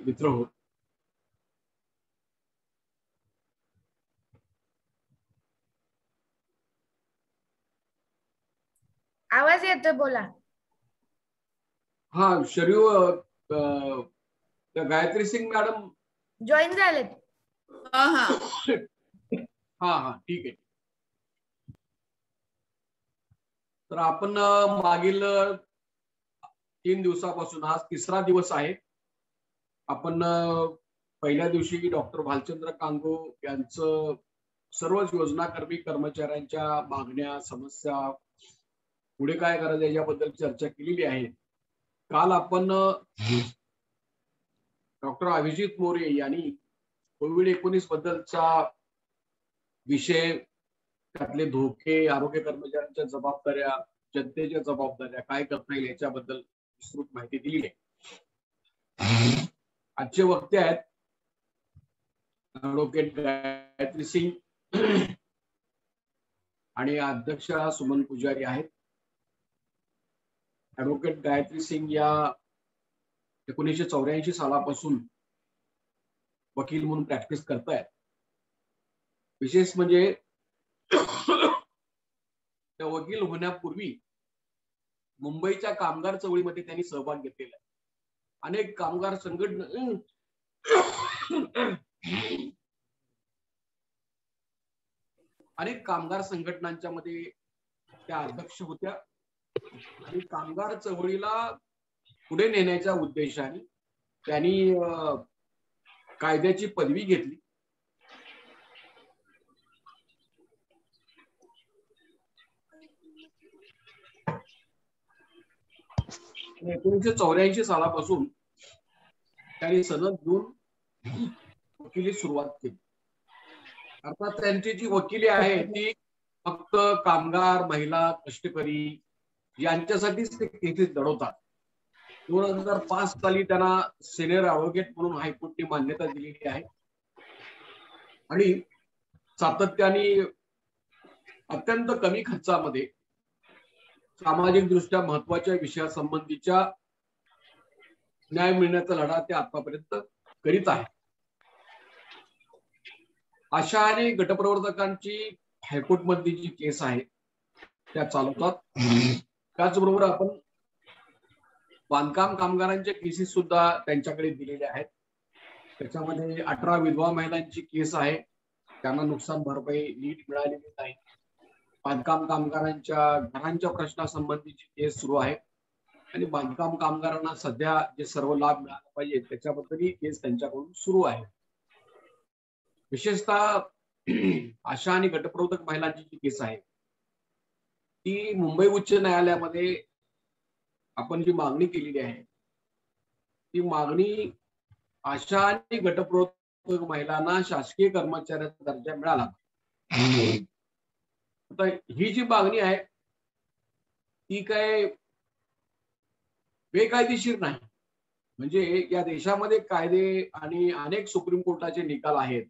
मित्र हो, आवाज येतोय, बोला. हा शरीव गायत्री सिंग मॅडम जॉईन झालेत. हा हा हा हा ठीक आहे. तर आपण मागील 3 दिवसापासून आज 3रा दिवस आहे. आपण पहिल्या दिवशी डॉक्टर भालचंद्र कांगो यांचं सर्वच योजनाकर्मी कर्मचाऱ्यांच्या मागण्या, समस्या, पुढे काय करायचं याबद्दल चर्चा केलेली आहे. काल आपण डॉक्टर अभिजित मोरे यांनी कोविड-19 बद्दलचा विषय, त्यातले धोके, आरोग्य कर्मचाऱ्यांच्या जबाबदाऱ्या, जनतेच्या जबाबदाऱ्या काय करता येईल याच्याबद्दल विस्तृत माहिती दिली आहे. आजचे वक्ते आहेत ॲडव्होकेट गायत्री सिंग आणि अध्यक्ष सुमन पुजारी आहेत. ॲडव्होकेट गायत्री सिंग या 1984 सालापासून वकील म्हणून प्रॅक्टिस करतायत. विशेष म्हणजे त्या वकील होण्यापूर्वी मुंबईच्या कामगार चळवळीमध्ये त्यांनी सहभाग घेतलेला आहे. अनेक कामगार संघटनांच्या मध्ये त्या अध्यक्ष होत्या आणि कामगार चळवळीला पुढे नेण्याच्या उद्देशाने त्यांनी कायद्याची पदवी घेतली. आणि 1984 सालापासून त्यांनी सनद घेऊन वकिली सुरुवात केली. अर्थात त्यांची जी वकिली आहे ती फक्त कामगार, महिला, कष्टकरी यांच्यासाठीच ते केसेस लढवतात. 2005 साली त्यांना सिनियर ॲडव्होकेट म्हणून हायकोर्टने मान्यता दिलेली आहे आणि सातत्याने अत्यंत कमी खर्चामध्ये सामाजिक दृष्ट्या महत्वाच्या विषयासंबंधीच्या न्याय मिळण्याचा लढा ते आतापर्यंत करीत आहे. आशा आणि गटप्रवर्तकांची हायकोर्ट मधली जी केस आहे त्या चालवतात. त्याचबरोबर आपण बांधकाम कामगारांच्या केसेस सुद्धा त्यांच्याकडे दिलेल्या आहेत. त्याच्यामध्ये 18 विधवा महिलांची केस आहे, त्यांना नुकसान भरपाई नीट मिळालेली नाही. बांधकाम कामगारांच्या घरांच्या प्रश्नासंबंधीची केस सुरू आहे आणि बांधकाम कामगारांना सध्या जे सर्व लाभ मिळाला पाहिजे त्याच्याबद्दलही केस त्यांच्याकडून सुरू आहे. विशेषतः आशा आणि गटप्रवर्तक महिलांची जी केस आहे ती मुंबई उच्च न्यायालयामध्ये आपण जी मागणी केलेली आहे ती मागणी आशा आणि गटप्रवर्तक महिलांना शासकीय कर्मचाऱ्याचा दर्जा मिळाला. आता ही जी मागणी आहे ती काय बेकायदेशीर नाही. म्हणजे या देशामध्ये कायदे आणि अनेक सुप्रीम कोर्टाचे निकाल आहेत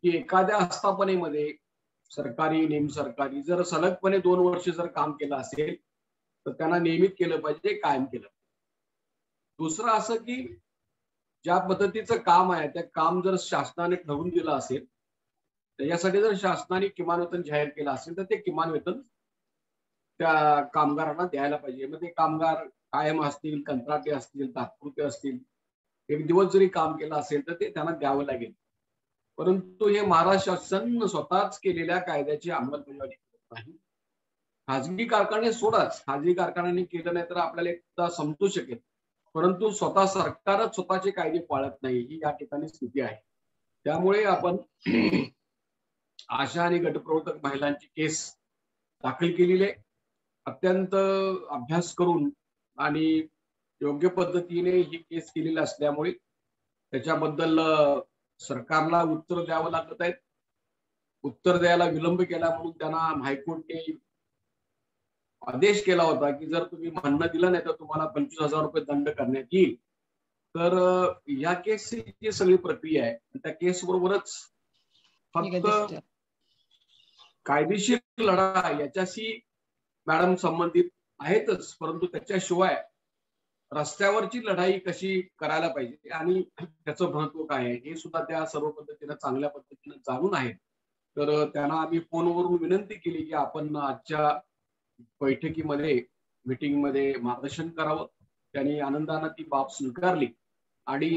की एखाद्या आस्थापनेमध्ये सरकारी निमसरकारी जर सलगपणे 2 वर्ष जर काम केलं असेल तर त्यांना नियमित केलं पाहिजे, कायम केलं. दुसरं असं की ज्या पद्धतीचं काम आहे त्या काम जर शासनाने ठरवून दिलं असेल त्याच्यासाठी जर शासनाने किमान वेतन जाहीर केलं असेल तर ते किमान वेतन त्या कामगारांना द्यायला पाहिजे. मग ते कामगार कायम असतील, कंत्राटी असतील, तात्पुरते असतील, एक दिवस जरी काम केलं असेल तर ते त्यांना द्यावं लागेल. परंतु हे महाराष्ट्र शासन स्वतःच केलेल्या कायद्याची अंमलबजावणी करत नाही. खाजगी कारखाने सोडाच, खाजगी कारखान्यांनी केलं नाही तर आपल्याला एकदा समजू शकेल, परंतु स्वतः सरकारच स्वतःचे कायदे पाळत नाही ही या ठिकाणी स्थिती आहे. त्यामुळे आपण आशा आणि गटप्रवर्तक महिलांची केस दाखल केलेली आहे. अत्यंत अभ्यास करून आणि योग्य पद्धतीने ही केस केलेली असल्यामुळे त्याच्याबद्दल सरकारला उत्तर द्यावं लागत आहे. उत्तर द्यायला विलंब केला म्हणून त्यांना हायकोर्टने आदेश केला होता की जर तुम्ही म्हणणं दिलं नाही तर तुम्हाला 25,000 रुपये दंड करण्यात येईल. तर या केसची जी सगळी प्रक्रिया आहे त्या केस बरोबरच फक्त कायदेशीर लढा याच्याशी मॅडम संबंधित आहेतच, परंतु त्याच्याशिवाय रस्त्यावरची लढाई कशी करायला पाहिजे आणि त्याचं महत्व काय आहे हे सुद्धा त्या सर्व पद्धतीने चांगल्या पद्धतीने जाणून आहेत. तर त्यांना आम्ही फोनवरून विनंती केली की आपण आजच्या बैठकीमध्ये मीटिंगमध्ये मार्गदर्शन करावं. त्यांनी आनंदानं ती बाब स्वीकारली आणि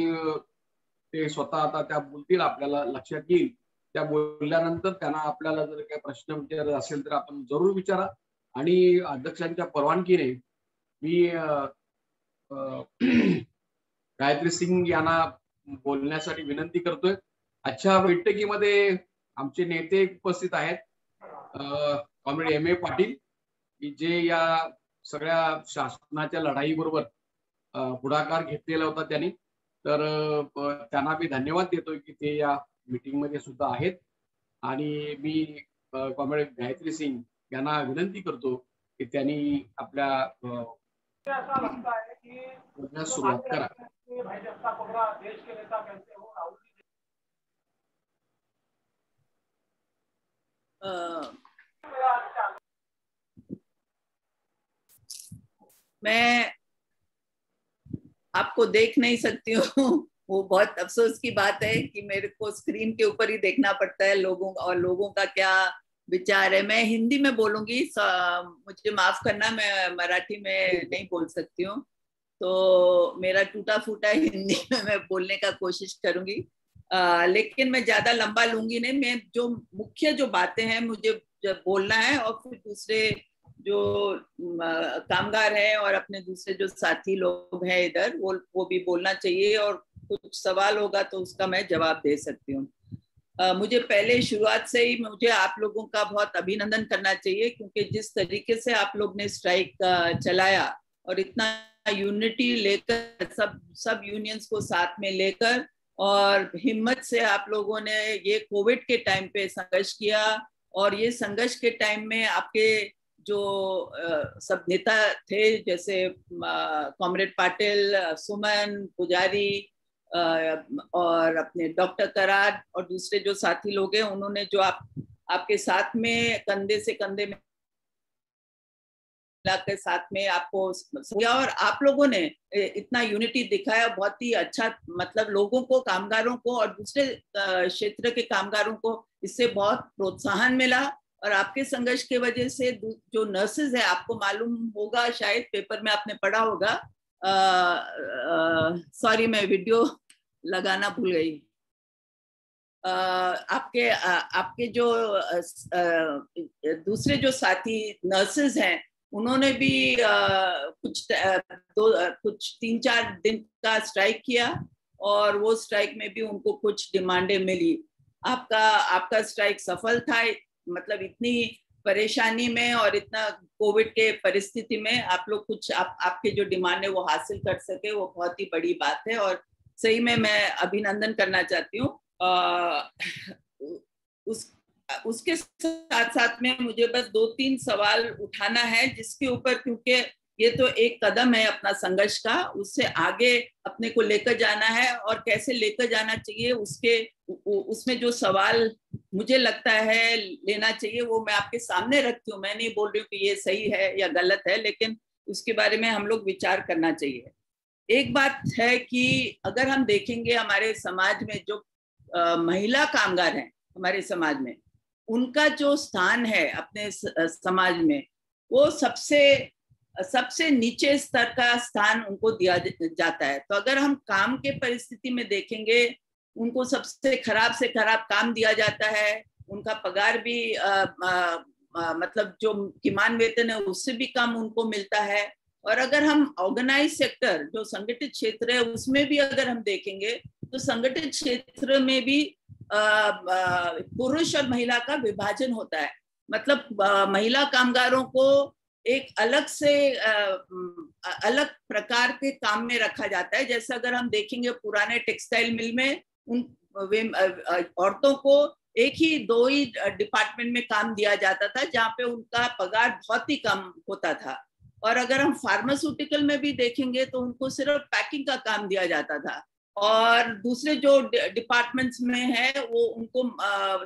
ते स्वतः आता त्या बोलतील, आपल्याला लक्षात येईल. त्या बोलल्यानंतर त्यांना आपल्याला जर काही प्रश्न विचारायचा असेल तर आपण जरूर विचारा आणि अध्यक्षांच्या परवानगीने मी गायत्री सिंग यांना बोलण्यासाठी विनंती करतोय. आजच्या बैठकीमध्ये आमचे नेते उपस्थित आहेत. कॉम्रेड एम ए पाटील की जे या सगळ्या शासनाच्या लढाईबरोबर पुढाकार घेतलेला होता त्यांनी. तर त्यांना मी धन्यवाद देतोय की ते या मीटिंग मध्ये सुद्धा आहेत. आणि मी कॉम्रेड गायत्री सिंग यांना विनंती करतो की त्यांनी आपल्या बोलण्यास सुरुवात करा. मैं आपको देख नहीं सकती हूँ, वो बहुत अफसोस की बात है कि मेरे को स्क्रीन के ऊपर ही देखना पड़ता है लोगों का क्या विचार है। मैं हिंदी में बोलूंगी, मुझे माफ करना, मैं मराठी में नहीं बोल सकती हूँ, तो मेरा टूटा फूटा हिंदी में मैं बोलने का कोशिश करूंगी। लेकिन मैं ज्यादा लंबा लूंगी नहीं। मैं जो मुख्य जो बातें हैं मुझे बोलना है और फिर दूसरे जो कामगार हैं और अपने दूसरे जो साथी लोग हैं इधर वो भी बोलना चाहिए और कुछ सवाल होगा तो उसका मैं जवाब दे सकती हूँ। मुझे पहले शुरुआत से ही मुझे आप लोगों का बहुत अभिनंदन करना चाहिए, क्योंकि जिस तरीके से आप लोग ने स्ट्राइक चलाया और इतना यूनिटी लेकर सब यूनियंस को साथ में लेकर और हिम्मत से आप लोगों ने ये कोविड के टाइम पे संघर्ष किया। और ये संघर्ष के टाइम में आपके जो सब नेता थे, जैसे कॉमरेड पाटिल, सुमन, पुजारी और अपने डॉक्टर कराड और दूसरे जो साथी लोग हैं, उन्होंने जो आपके साथ में कंधे से कंधे में के साथ में आपको और आप लोगों ने इतना यूनिटी दिखाया, बहुत ही अच्छा। मतलब लोगों को, कामगारों को और दूसरे क्षेत्र के कामगारों को इससे बहुत प्रोत्साहन मिला। और आपके संघर्ष के वजह से जो नर्सेज है, आपको मालूम होगा, शायद पेपर में आपने पढ़ा होगा, सॉरी मैं वीडियो लगाना भूल गई। आपके जो दूसरे जो साथी नर्सेज हैं, उन्होंने भी कुछ 3-4 दिन का स्ट्राइक किया और वो स्ट्राइक में भी उनको कुछ डिमांडें मिली। आपका स्ट्राइक सफल था। मतलब इतनी परेशानी में और इतना कोविड के परिस्थिति में आप लोग कुछ आपके जो डिमांड है वो हासिल कर सके, वो बहुत ही बड़ी बात है और सही में मैं अभिनंदन करना चाहती हूँ। उसके साथ साथ में मुझे बस 2-3 सवाल उठाना है जिसके ऊपर, क्योंकि ये तो एक कदम है अपना संघर्ष का, उससे आगे अपने को लेकर जाना है और कैसे लेकर जाना चाहिए उसमें जो सवाल मुझे लगता है लेना चाहिए वो मैं आपके सामने रखती हूँ। मैं नहीं बोल रही हूँ कि ये सही है या गलत है, लेकिन उसके बारे में हम लोग विचार करना चाहिए। एक बात है कि अगर हम देखेंगे हमारे समाज में जो महिला कामगार हैं हमारे समाज में, उनका जो स्थान है अपने समाज में, वो सबसे नीचे स्तर का स्थान उनको दिया जाता है। तो अगर हम काम के परिस्थिति में देखेंगे, उनको सबसे खराब से खराब काम दिया जाता है। उनका पगार भी मतलब जो किमान वेतन है उससे भी कम उनको मिलता है। और अगर हम ऑर्गेनाइज सेक्टर, जो संगठित क्षेत्र है, उसमें भी अगर हम देखेंगे तो संगठित क्षेत्र में भी पुरुष और महिला का विभाजन होता है। मतलब महिला कामगारों को एक अलग से अलग प्रकार के काम में रखा जाता है। जैसे अगर हम देखेंगे पुराने टेक्सटाइल मिल में औरतों को एक ही 2 ही डिपार्टमेंट में काम दिया जाता था, जहाँ पे उनका पगार बहुत ही कम होता था। और अगर हम फार्मास्यूटिकल में भी देखेंगे तो उनको सिर्फ पैकिंग का काम दिया जाता था। और दूसरे जो डिपार्टमेंट्स में है वो उनको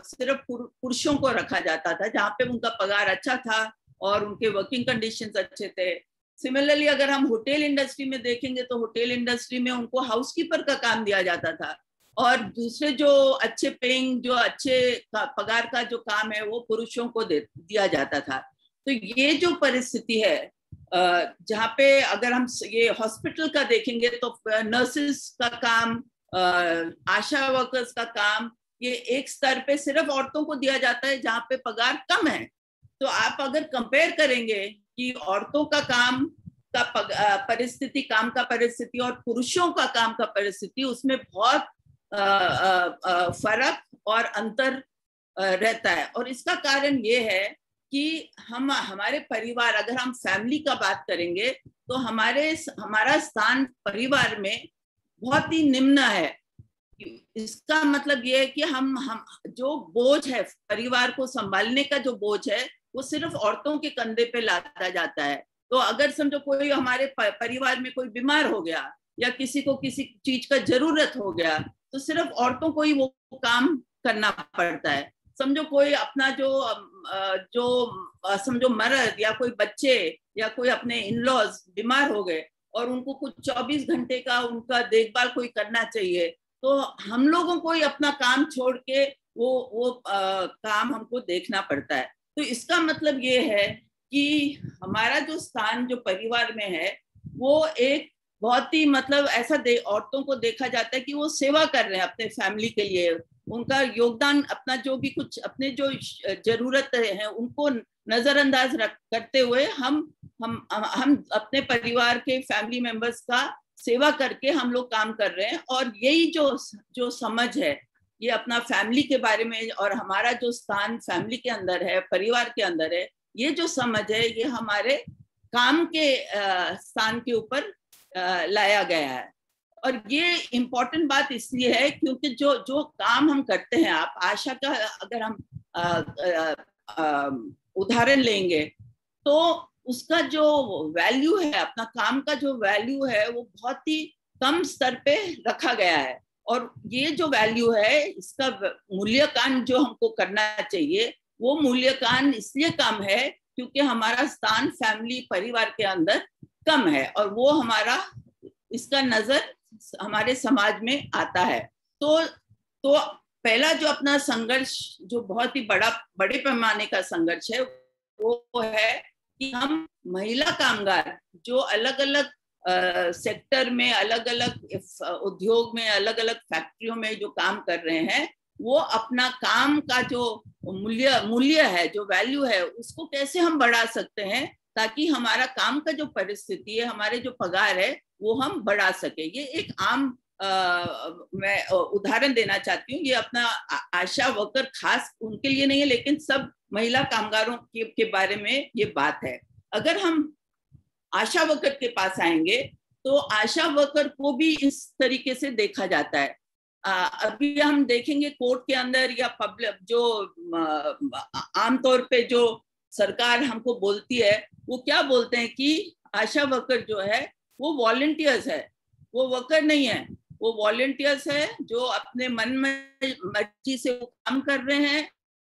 सिर्फ पुरुषों को रखा जाता था, जहाँ पे उनका पगार अच्छा था और उनके वर्किंग कंडीशंस अच्छे थे। सिमिलरली अगर हम होटल इंडस्ट्री में देखेंगे तो होटल इंडस्ट्री में उनको हाउसकीपर का काम दिया जाता था, और दूसरे जो अच्छे पेइंग, जो अच्छे पगार का जो काम है वो पुरुषों को दिया जाता था। तो ये जो परिस्थिति है, जहाँ पे अगर हम ये हॉस्पिटल का देखेंगे तो नर्सेस का काम, आशा वर्कर्स का काम, ये एक स्तर पे सिर्फ औरतों को दिया जाता है जहाँ पे पगार कम है। तो आप अगर कंपेयर करेंगे कि औरतों का काम का परिस्थिति, काम का परिस्थिति और पुरुषों का काम का परिस्थिति, उसमें बहुत फर्क और अंतर रहता है। और इसका कारण ये है कि हमारे परिवार, अगर हम फैमिली का बात करेंगे तो हमारा स्थान परिवार में बहुत ही निम्न है। इसका मतलब ये है कि हम जो बोझ है, परिवार को संभालने का जो बोझ है, वो सिर्फ औरतों के कंधे पे लादा जाता है। तो अगर समझो कोई हमारे परिवार में कोई बीमार हो गया या किसी को किसी चीज का जरूरत हो गया, तो सिर्फ औरतों को ही वो काम करना पड़ता है। समझो कोई अपना जो समझो मर्द या कोई बच्चे या कोई अपने इन-लॉज बीमार हो गए और उनको कुछ 24 घंटे का उनका देखभाल कोई करना चाहिए, तो हम लोगों को ही अपना काम छोड़ के वो काम हमको देखना पड़ता है। तो इसका मतलब ये है कि हमारा जो स्थान जो परिवार में है, वो एक बहुत ही मतलब ऐसा औरतों को देखा जाता है कि वो सेवा कर रहे हैं अपने फैमिली के लिए। उनका योगदान, अपना जो भी कुछ अपने जो जरूरत है उनको नजरअंदाज करते हुए हम अपने परिवार के फैमिली मेंबर्स का सेवा करके हम लोग काम कर रहे हैं। और यही जो समझ है, ये अपना फैमिली के बारे में और हमारा जो स्थान फैमिली के अंदर है, परिवार के अंदर है, ये जो समझ है, ये हमारे काम के स्थान के ऊपर लाया गया है। और ये इम्पोर्टेंट बात इसलिए है क्योंकि जो काम हम करते हैं, आप आशा का अगर हम उदाहरण लेंगे तो उसका जो वैल्यू है, अपना काम का जो वैल्यू है, वो बहुत ही कम स्तर पे रखा गया है। और ये जो वैल्यू है, इसका मूल्यांकन जो हमको करना चाहिए, वो मूल्यांकन इसलिए कम है क्योंकि हमारा स्थान फैमिली परिवार के अंदर कम है और वो हमारा इसका नजर हमारे समाज में आता है। तो पहला जो अपना संघर्ष, जो बहुत ही बड़े पैमाने का संघर्ष है, वो है कि हम महिला कामगार जो अलग अलग सेक्टर में, अलग अलग उद्योग में, अलग अलग फैक्ट्रियों में जो काम कर रहे हैं, वो अपना काम का जो मूल्य है, जो वैल्यू है, उसको कैसे हम बढ़ा सकते हैं ताकि हमारा काम का जो परिस्थिति है, हमारे जो पगार है, वो हम बढ़ा सके। ये एक आम मैं उदाहरण देना चाहती हूँ। ये अपना आशा वर्कर खास उनके लिए नहीं है, लेकिन सब महिला कामगारों के बारे में ये बात है। अगर हम आशा वर्कर के पास आएंगे तो आशा वर्कर को भी इस तरीके से देखा जाता है। अभी हम देखेंगे कोर्ट के अंदर या पब्लिक जो आमतौर पे जो सरकार हमको बोलती है, वो क्या बोलते हैं कि आशा वर्कर जो है वो वॉलंटियर्स है, वो वर्कर नहीं है, वो वॉलंटियर्स है जो अपने मन में मर्जी से वो काम कर रहे हैं।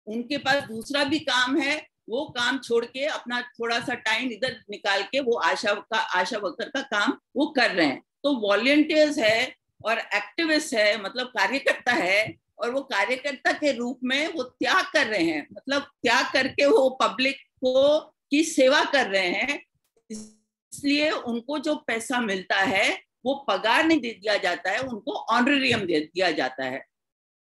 उनके पास दूसरा भी काम है, वो काम छोड़ के अपना थोड़ा सा टाइम इधर निकाल के वो आशा वर्कर का काम वो कर रहे हैं। तो वॉलंटियर्स है और एक्टिविस्ट है, मतलब कार्यकर्ता है, और वो कार्यकर्ता के रूप में वो त्याग कर रहे हैं, मतलब त्याग करके वो पब्लिक को की सेवा कर रहे हैं। इसलिए उनको जो पैसा मिलता है वो पगार नहीं दिया जाता है, उनको ऑनरेरियम दिया जाता है।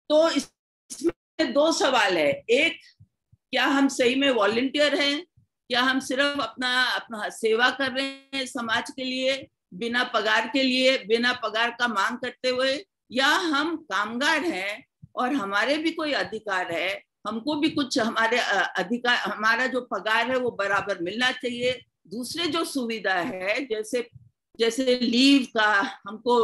तो इसमें दो सवाल है, एक, क्या हम सही में वॉलंटियर हैं, क्या हम सिर्फ अपना सेवा कर रहे हैं समाज के लिए बिना पगार के लिए, बिना पगार का मांग करते हुए, या हम कामगार हैं और हमारे भी कोई अधिकार है, हमको भी कुछ हमारे अधिकार, हमारा जो पगार है वो बराबर मिलना चाहिए। दूसरे जो सुविधा है, जैसे लीव का हमको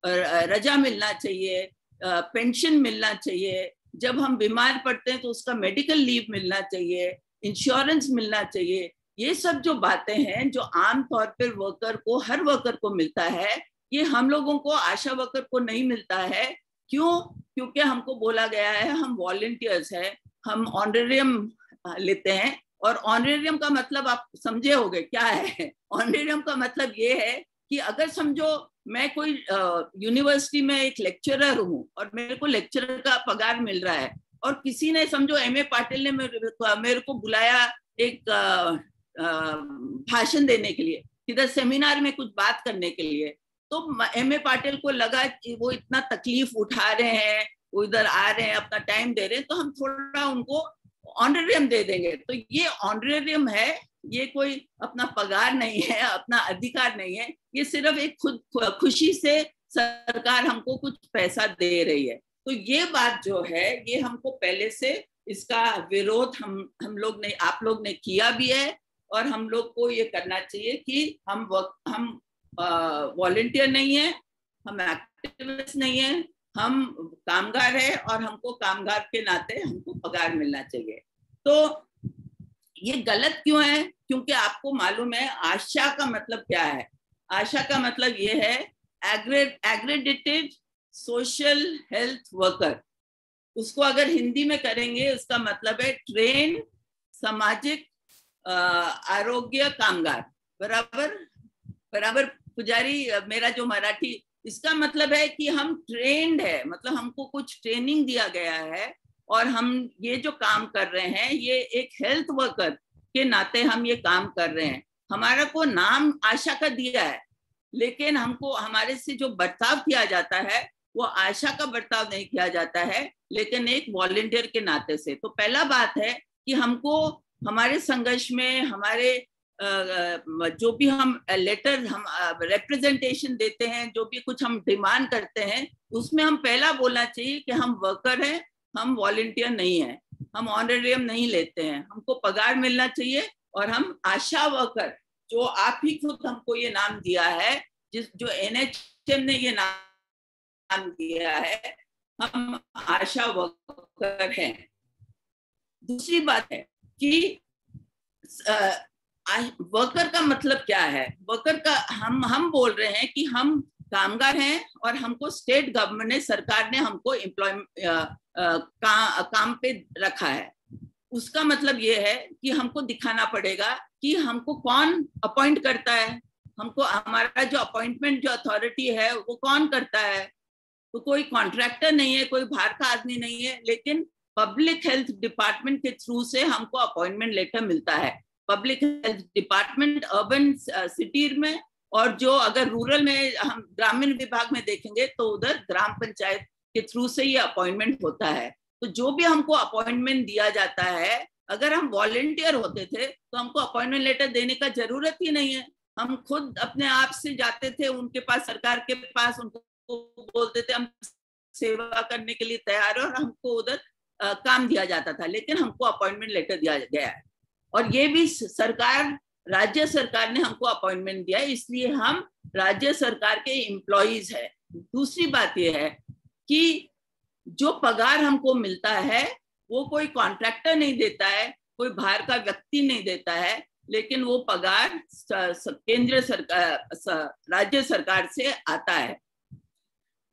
रजा मिलना चाहिए, पेंशन मिलना चाहिए, जब हम बीमार पड़ते हैं तो उसका मेडिकल लीव मिलना चाहिए, इंश्योरेंस मिलना चाहिए। ये सब जो बातें हैं जो आम तौर पर वर्कर को, हर वर्कर को मिलता है, ये हम लोगों को, आशा वर्कर को नहीं मिलता है। क्यों? क्योंकि हमको बोला गया है हम वॉलंटियर्स हैं, हम ऑनरेरियम लेते हैं और ऑनरेरियम का मतलब आप समझे होंगे क्या है। ऑनरेरियम का मतलब ये है कि अगर समझो मैं कोई यूनिवर्सिटी में एक लेक्चरर हूँ और मेरे को लेक्चरर का पगार मिल रहा है, और किसी ने समझो एमए पाटिल ने मेरे को बुलाया एक भाषण देने के लिए, किधर सेमिनार में कुछ बात करने के लिए, तो एमए पाटिल को लगा कि वो इतना तकलीफ उठा रहे हैं, वो इधर आ रहे हैं, अपना टाइम दे रहे हैं, तो हम थोड़ा उनको ऑनरेरियम दे देंगे। तो ये ऑनरेरियम है, ये कोई अपना पगार नहीं है, अपना अधिकार नहीं है, ये सिर्फ एक खुद खुशी से सरकार हमको कुछ पैसा दे रही है। तो ये बात जो है ये हमको पहले से इसका विरोध हम लोग ने, आप लोग ने किया भी है, और हम लोग को ये करना चाहिए कि हम वॉलंटियर नहीं है, हम एक्टिविस्ट नहीं है, हम कामगार है, और हमको कामगार के नाते हमको पगार मिलना चाहिए। तो ये गलत क्यों है? क्योंकि आपको मालूम है आशा का मतलब क्या है। आशा का मतलब ये है एग्रेडेटेड सोशल हेल्थ वर्कर। उसको अगर हिंदी में करेंगे उसका मतलब है ट्रेन सामाजिक आरोग्य कामगार। बराबर बराबर पुजारी, मेरा जो मराठी, इसका मतलब है कि हम ट्रेंड है, मतलब हमको कुछ ट्रेनिंग दिया गया है, और हम ये जो काम कर रहे हैं ये एक हेल्थ वर्कर के नाते हम ये काम कर रहे हैं। हमारा को नाम आशा का दिया है, लेकिन हमको हमारे से जो बर्ताव किया जाता है वो आशा का बर्ताव नहीं किया जाता है, लेकिन एक वॉलंटियर के नाते से। तो पहला बात है कि हमको हमारे संघर्ष में, हमारे जो भी हम लेटर, हम रिप्रेजेंटेशन देते हैं, जो भी कुछ हम डिमांड करते हैं, उसमें हम पहला बोलना चाहिए कि हम वर्कर हैं, हम वॉलंटियर नहीं है, हम ऑनरेरियम नहीं लेते हैं, हमको पगार मिलना चाहिए, और हम आशा वर्कर, जो आप ही खुद हमको ये नाम दिया है, जो NHM ने ये नाम दिया है, हम आशा वर्कर हैं। दूसरी बात है कि वर्कर का मतलब क्या है? वर्कर का हम बोल रहे हैं कि हम कामगार हैं, और हमको स्टेट गवर्नमेंट ने, सरकार ने हमको काम पे रखा है। उसका मतलब ये है कि हमको दिखाना पड़ेगा कि हमको कौन अपॉइंट करता है, हमको हमारा जो अपॉइंटमेंट जो अथॉरिटी है वो कौन करता है। तो कोई कॉन्ट्रैक्टर नहीं है, कोई बाहर का आदमी नहीं है, लेकिन पब्लिक हेल्थ डिपार्टमेंट के थ्रू से हमको अपॉइंटमेंट लेटर मिलता है। Public health department urban city में, और जो अगर रूरल में, हम ग्रामीण विभाग में देखेंगे तो उधर ग्राम पंचायत के थ्रू से ये अपॉइंटमेंट होता है। तो जो भी हमको अपॉइंटमेंट दिया जाता है, अगर हम वॉलंटियर होते थे तो हमको अपॉइंटमेंट लेटर देने का जरूरत ही नहीं है, हम खुद अपने आप से जाते थे उनके पास, सरकार के पास, उनको बोलते थे हम सेवा करने के लिए तैयार है, और हमको उधर काम दिया जाता था। लेकिन हमको अपॉइंटमेंट लेटर दिया गया है, और ये भी सरकार, राज्य सरकार ने हमको अपॉइंटमेंट दिया है, इसलिए हम राज्य सरकार के एम्प्लॉइज है। दूसरी बात ये है कि जो पगार हमको मिलता है वो कोई कॉन्ट्रैक्टर नहीं देता है, कोई बाहर का व्यक्ति नहीं देता है, लेकिन वो पगार केंद्र सरकार, राज्य सरकार से आता है।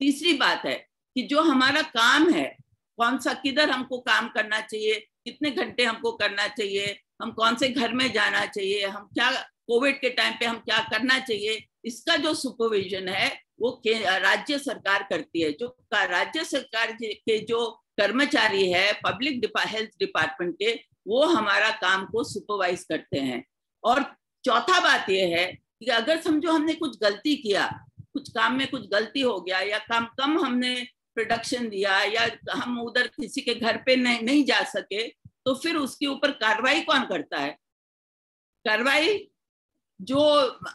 तीसरी बात है कि जो हमारा काम है, कौन सा, किधर हमको काम करना चाहिए, कितने घंटे हमको करना चाहिए, हम कौन से घर में जाना चाहिए, हम क्या कोविड के टाइम पे हम क्या करना चाहिए, इसका जो सुपरविजन है वो राज्य सरकार करती है। जो राज्य सरकार के जो कर्मचारी है पब्लिक हेल्थ डिपार्टमेंट के, वो हमारा काम को सुपरवाइज करते हैं। और चौथा बात ये है कि अगर समझो हमने कुछ गलती किया, कुछ काम में कुछ गलती हो गया, या काम कम हमने प्रोडक्शन दिया, या हम उधर किसी के घर पे नहीं जा सके, तो फिर उसके ऊपर कार्रवाई कौन करता है? कार्रवाई जो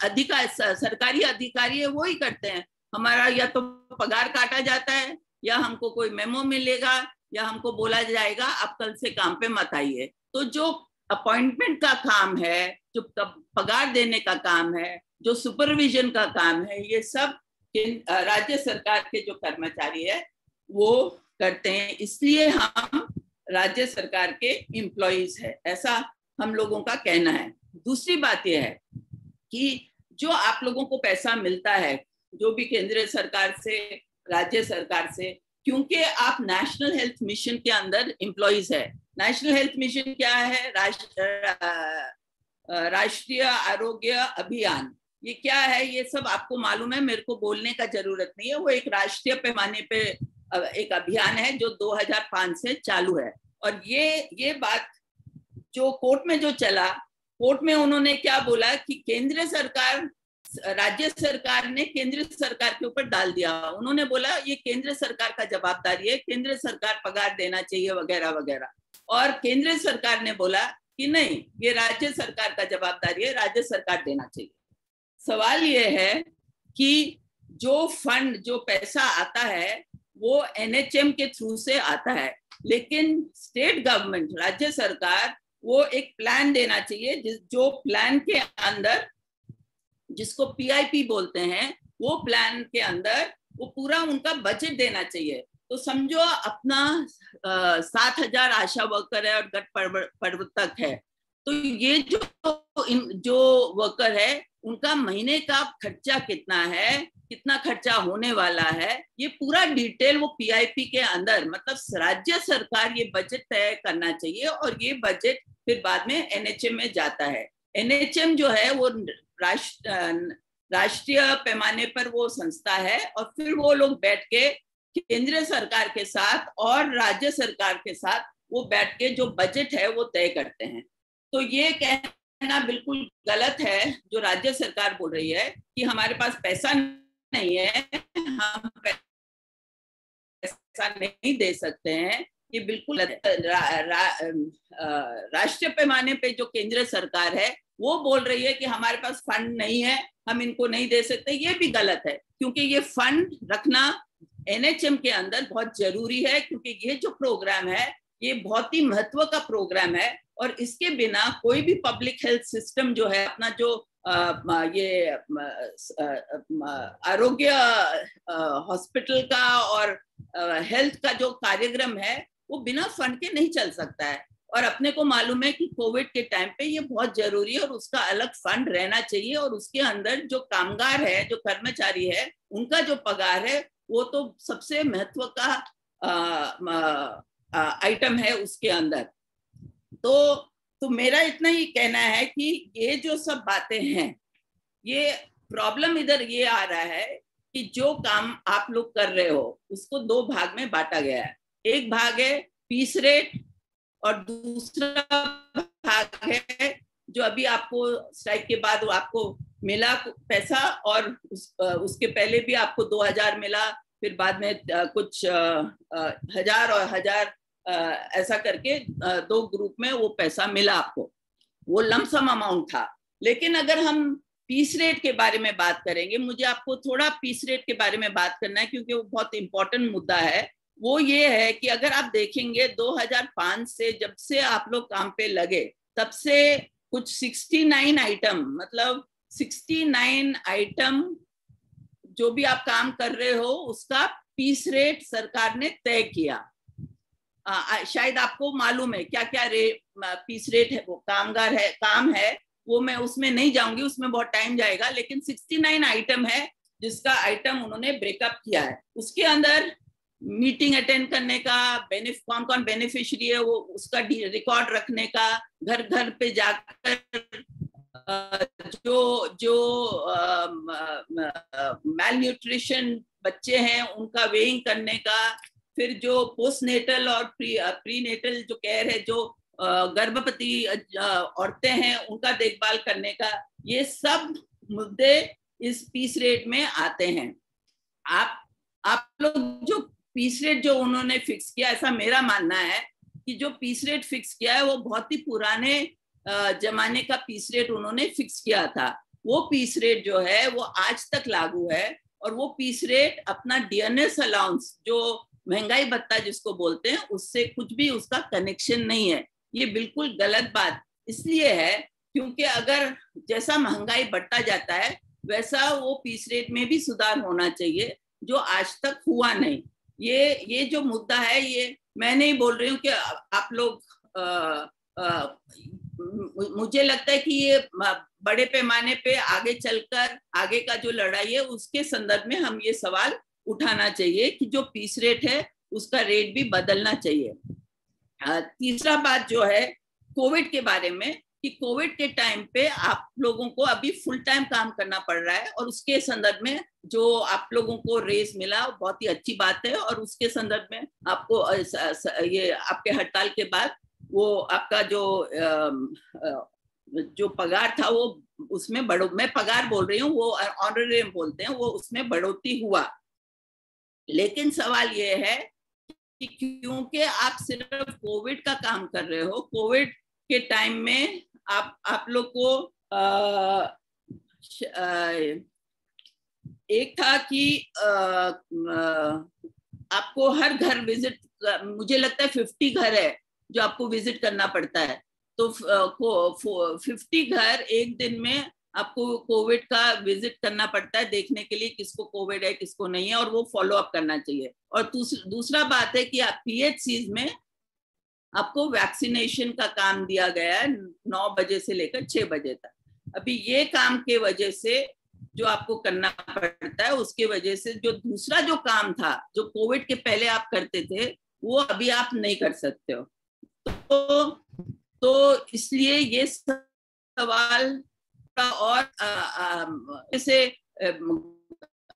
सरकारी अधिकारी है वो ही करते हैं। हमारा या तो पगार काटा जाता है, या हमको कोई मेमो मिलेगा, या हमको बोला जाएगा आप कल से काम पे मत आइए। तो जो अपॉइंटमेंट का काम है, जो पगार देने का काम है, जो सुपरविजन का काम है, ये सब राज्य सरकार के जो कर्मचारी है वो करते हैं। इसलिए हम राज्य सरकार के एम्प्लॉइज है, ऐसा हम लोगों का कहना है। दूसरी बात यह है कि जो आप लोगों को पैसा मिलता है, जो भी केंद्रीय सरकार से, राज्य सरकार से, क्योंकि आप नेशनल हेल्थ मिशन के अंदर एम्प्लॉइज है, नेशनल हेल्थ मिशन क्या है? राष्ट्रीय आरोग्य अभियान, ये क्या है? ये सब आपको मालूम है, मेरे को बोलने का जरूरत नहीं है। वो एक राष्ट्रीय पैमाने पे एक अभियान है जो 2005 से चालू है। और ये बात जो कोर्ट में जो चला, कोर्ट में उन्होंने क्या बोला कि केंद्र सरकार, राज्य सरकार ने केंद्र सरकार के ऊपर डाल दिया। उन्होंने बोला ये केंद्र सरकार का जवाबदारी है, केंद्र सरकार पगार देना चाहिए वगैरह वगैरह। और केंद्र सरकार ने बोला कि नहीं, ये राज्य सरकार का जवाबदारी है, राज्य सरकार देना चाहिए। सवाल ये है कि जो फंड, जो पैसा आता है वो NHM के थ्रू से आता है, लेकिन स्टेट गवर्नमेंट, राज्य सरकार, वो एक प्लान देना चाहिए, जो प्लान के अंदर, जिसको PIP बोलते हैं, वो प्लान के अंदर वो पूरा उनका बजट देना चाहिए। तो समझो अपना 7,000 आशा वर्कर है और गट प्रवर्तक है, तो ये जो वर्कर है उनका महीने का खर्चा कितना है, कितना खर्चा होने वाला है, ये पूरा डिटेल वो PIP के अंदर, मतलब राज्य सरकार ये बजट तय करना चाहिए। और ये बजट फिर बाद में NHM में जाता है। NHM जो है वो राष्ट्रीय पैमाने पर वो संस्था है, और फिर वो लोग बैठ के केंद्र सरकार के साथ और राज्य सरकार के साथ वो बैठ के जो बजट है वो तय करते हैं। तो ये कहना बिल्कुल गलत है जो राज्य सरकार बोल रही है कि हमारे पास पैसा नहीं है, हम पैसा नहीं दे सकते हैं, ये बिल्कुल राष्ट्रीय पैमाने पे जो केंद्र सरकार है वो बोल रही है कि हमारे पास फंड नहीं है, हम इनको नहीं दे सकते। ये भी गलत है, क्योंकि ये फंड रखना NHM के अंदर बहुत जरूरी है, क्योंकि ये जो प्रोग्राम है ये बहुत ही महत्व का प्रोग्राम है। और इसके बिना कोई भी पब्लिक हेल्थ सिस्टम जो है, अपना जो ये आरोग्य हॉस्पिटल का और हेल्थ का जो कार्यक्रम है वो बिना फंड के नहीं चल सकता है। और अपने को मालूम है कि कोविड के टाइम पे ये बहुत जरूरी है और उसका अलग फंड रहना चाहिए। और उसके अंदर जो कामगार है, जो कर्मचारी है, उनका जो पगार है वो तो सबसे महत्व का आइटम है उसके अंदर। तो मेरा इतना ही कहना है कि ये जो सब बातें हैं, ये प्रॉब्लम इधर ये आ रहा है कि जो काम आप लोग कर रहे हो उसको दो भाग में बांटा गया है। एक भाग है पीस रेट और दूसरा भाग है जो अभी आपको स्ट्राइक के बाद आपको मिला पैसा, और उसके पहले भी आपको 2,000 मिला, फिर बाद में कुछ 1,000 और 1,000 ऐसा करके दो ग्रुप में वो पैसा मिला आपको। वो लमसम अमाउंट था। लेकिन अगर हम पीस रेट के बारे में बात करेंगे, मुझे आपको थोड़ा पीस रेट के बारे में बात करना है क्योंकि वो बहुत इंपॉर्टेंट मुद्दा है। वो ये है कि अगर आप देखेंगे 2005 से जब से आप लोग काम पे लगे तब से कुछ 69 आइटम, मतलब 69 आइटम जो भी आप काम कर रहे हो उसका पीस रेट सरकार ने तय किया। शायद आपको मालूम है क्या क्या पीस रेट है, वो कामगार है, काम है, वो मैं उसमें नहीं जाऊंगी, उसमें बहुत टाइम जाएगा। लेकिन 69 आइटम है जिसका आइटम उन्होंने ब्रेकअप किया है। उसके अंदर मीटिंग अटेंड करने का, कौन कौन बेनिफिशियरी है वो उसका रिकॉर्ड रखने का, घर घर पे जाकर जो मैल न्यूट्रिशन बच्चे हैं उनका वेइंग करने का, फिर जो पोस्ट नेटल और प्री नेटल जो केयर है, जो गर्भवती औरतें हैं उनका देखभाल करने का, ये सब मुद्दे इस पीस रेट में आते हैं। आप लोग जो पीस रेट जो उन्होंने फिक्स किया, ऐसा मेरा मानना है कि जो पीस रेट फिक्स किया है वो बहुत ही पुराने जमाने का पीस रेट उन्होंने फिक्स किया था। वो पीस रेट जो है वो आज तक लागू है। और वो पीस रेट अपना DNS अलाउंस, जो महंगाई भत्ता जिसको बोलते हैं, उससे कुछ भी उसका कनेक्शन नहीं है। ये बिल्कुल गलत बात इसलिए है क्योंकि अगर जैसा महंगाई बढ़ता जाता है वैसा वो पीस रेट में भी सुधार होना चाहिए, जो आज तक हुआ नहीं। ये जो मुद्दा है, ये मैं नहीं बोल रही हूँ कि आप लोग मुझे लगता है कि ये बड़े पैमाने पे आगे चलकर आगे का जो लड़ाई है उसके संदर्भ में हम ये सवाल उठाना चाहिए कि जो पीस रेट है उसका रेट भी बदलना चाहिए। तीसरा बात जो है कोविड के बारे में, कि कोविड के टाइम पे आप लोगों को अभी फुल टाइम काम करना पड़ रहा है, और उसके संदर्भ में जो आप लोगों को रेस मिला बहुत ही अच्छी बात है, और उसके संदर्भ में आपको ये आपके हड़ताल के बाद वो आपका जो पगार था वो उसमें मैं पगार बोल रही हूँ, वो ऑनरेरियम बोलते हैं, वो उसमें बढ़ोतरी हुआ। लेकिन सवाल ये है कि क्योंकि आप सिर्फ कोविड का काम कर रहे हो, कोविड के टाइम में आप लोग को एक था कि आपको हर घर विजिट, मुझे लगता है 50 घर है जो आपको विजिट करना पड़ता है, तो 50 घर एक दिन में आपको कोविड का विजिट करना पड़ता है, देखने के लिए किसको कोविड है किसको नहीं है, और वो फॉलो अप करना चाहिए। और दूसरा बात है कि आप PHCs में आपको वैक्सीनेशन का काम दिया गया है 9 बजे से लेकर 6 बजे तक। अभी ये काम के वजह से जो आपको करना पड़ता है, उसके वजह से जो दूसरा जो काम था जो कोविड के पहले आप करते थे, वो अभी आप नहीं कर सकते हो। तो इसलिए ये सवाल और जैसे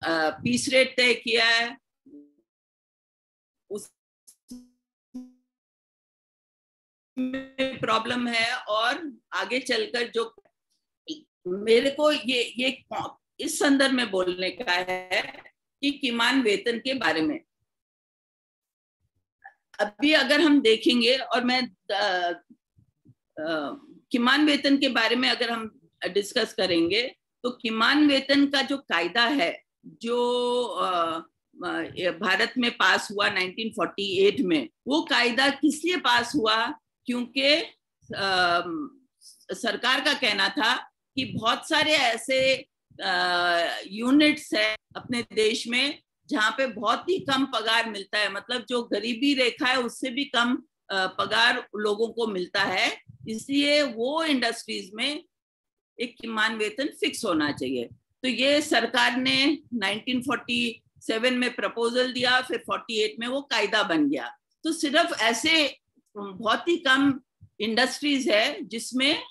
पीस रेट तय किया है, उस प्रॉब्लम है, और आगे चलकर जो मेरे को ये इस संदर्भ में बोलने का है कि किमान वेतन के बारे में अभी अगर हम देखेंगे, और मैं किमान वेतन के बारे में अगर हम डिस्कस करेंगे, तो किमान वेतन का जो कायदा है जो भारत में पास हुआ 1948 में, वो कायदा किस लिए पास हुआ? क्योंकि सरकार का कहना था कि बहुत सारे ऐसे यूनिट्स है अपने देश में जहाँ पे बहुत ही कम पगार मिलता है, मतलब जो गरीबी रेखा है उससे भी कम पगार लोगों को मिलता है, इसलिए वो इंडस्ट्रीज में एक किमान वेतन फिक्स होना चाहिए। तो ये सरकार ने 1947 में प्रपोजल दिया, फिर 48 में वो कायदा बन गया। तो सिर्फ ऐसे बहुत ही कम इंडस्ट्रीज है जिसमें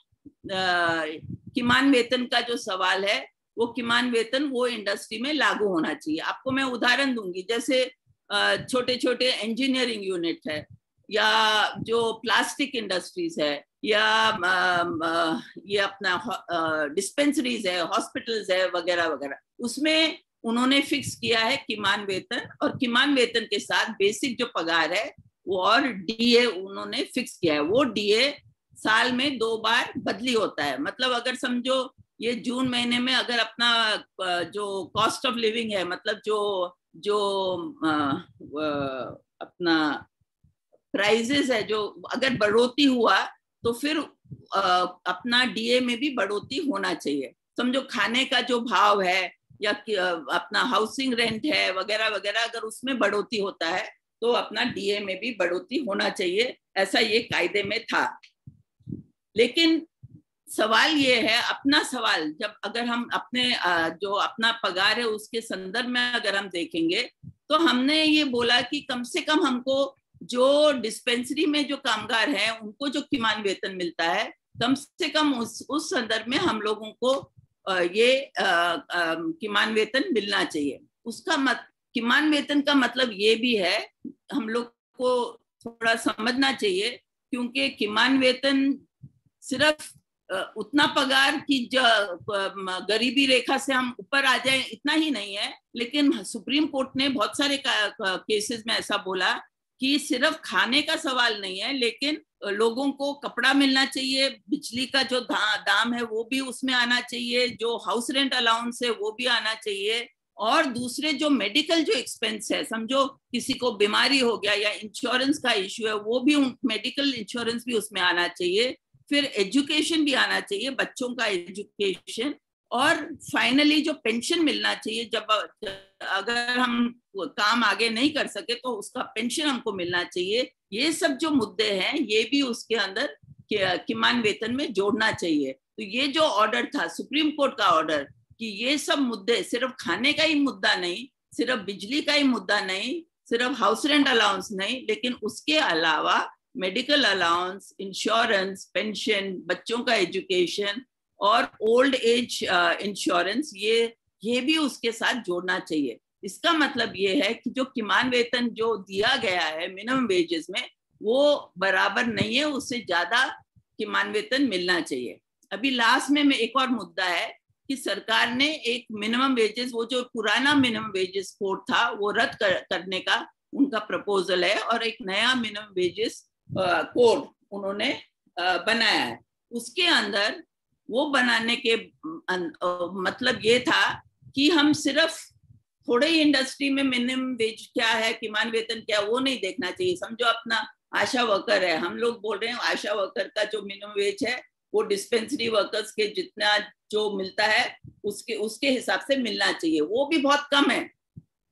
किमान वेतन का जो सवाल है, वो किमान वेतन वो इंडस्ट्री में लागू होना चाहिए। आपको मैं उदाहरण दूंगी, जैसे छोटे छोटे इंजीनियरिंग यूनिट है, या जो प्लास्टिक इंडस्ट्रीज है, या ये अपना डिस्पेंसरीज है, हॉस्पिटल्स है, वगैरह वगैरह, उसमें उन्होंने फिक्स किया है किमान वेतन, और किमान वेतन के साथ बेसिक जो पगार है वो, और DA उन्होंने फिक्स किया है। वो DA साल में 2 बार बदली होता है। मतलब अगर समझो ये जून महीने में अगर अपना जो कॉस्ट ऑफ लिविंग है, मतलब जो अपना प्राइजेस है, जो अगर बढ़ोतरी हुआ तो फिर अपना DA में भी बढ़ोतरी होना चाहिए। समझो खाने का जो भाव है, या अपना हाउसिंग रेंट है, वगैरह वगैरह, अगर उसमें बढ़ोतरी होता है तो अपना DA में भी बढ़ोतरी होना चाहिए, ऐसा ये कायदे में था। लेकिन सवाल ये है, अपना सवाल जब अगर हम अपने जो अपना पगार है उसके संदर्भ में अगर हम देखेंगे, तो हमने ये बोला कि कम से कम हमको जो डिस्पेंसरी में जो कामगार हैं उनको जो किमान वेतन मिलता है, कम से कम उस संदर्भ में हम लोगों को ये किमान वेतन मिलना चाहिए। उसका किमान वेतन का मतलब ये भी है, हम लोग को थोड़ा समझना चाहिए, क्योंकि किमान वेतन सिर्फ उतना पगार की गरीबी रेखा से हम ऊपर आ जाए इतना ही नहीं है। लेकिन सुप्रीम कोर्ट ने बहुत सारे केसेस में ऐसा बोला कि सिर्फ खाने का सवाल नहीं है, लेकिन लोगों को कपड़ा मिलना चाहिए, बिजली का जो दाम है वो भी उसमें आना चाहिए, जो हाउस रेंट अलाउंस है वो भी आना चाहिए, और दूसरे जो मेडिकल जो एक्सपेंस है, समझो किसी को बीमारी हो गया या इंश्योरेंस का इश्यू है, वो भी मेडिकल इंश्योरेंस भी उसमें आना चाहिए। फिर एजुकेशन भी आना चाहिए, बच्चों का एजुकेशन, और फाइनली जो पेंशन मिलना चाहिए, जब अगर हम काम आगे नहीं कर सके तो उसका पेंशन हमको मिलना चाहिए। ये सब जो मुद्दे हैं ये भी उसके अंदर किमान वेतन में जोड़ना चाहिए। तो ये जो ऑर्डर था सुप्रीम कोर्ट का ऑर्डर, कि ये सब मुद्दे, सिर्फ खाने का ही मुद्दा नहीं, सिर्फ बिजली का ही मुद्दा नहीं, सिर्फ हाउस रेंट अलाउंस नहीं, लेकिन उसके अलावा मेडिकल अलाउंस, इंश्योरेंस, पेंशन, बच्चों का एजुकेशन और ओल्ड एज इंश्योरेंस, ये भी उसके साथ जोड़ना चाहिए। इसका मतलब ये है कि जो किमान वेतन जो दिया गया है मिनिमम वेजेस में, वो बराबर नहीं है, उससे ज्यादा किमान वेतन मिलना चाहिए। अभी लास्ट में एक और मुद्दा है कि सरकार ने एक मिनिमम वेजेस, वो जो पुराना मिनिमम वेजेस कोड था वो रद्द करने का उनका प्रपोजल है और एक नया मिनिमम वेजेस कोड उन्होंने बनाया है। उसके अंदर वो बनाने के मतलब ये था कि हम सिर्फ थोड़े ही इंडस्ट्री में मिनिमम वेज क्या है, किमान वेतन क्या, वो नहीं देखना चाहिए। समझो अपना आशा वर्कर है, हम लोग बोल रहे हैं आशा वर्कर का जो मिनिमम वेज है वो डिस्पेंसरी वर्कर्स के जितना जो मिलता है उसके हिसाब से मिलना चाहिए, वो भी बहुत कम है।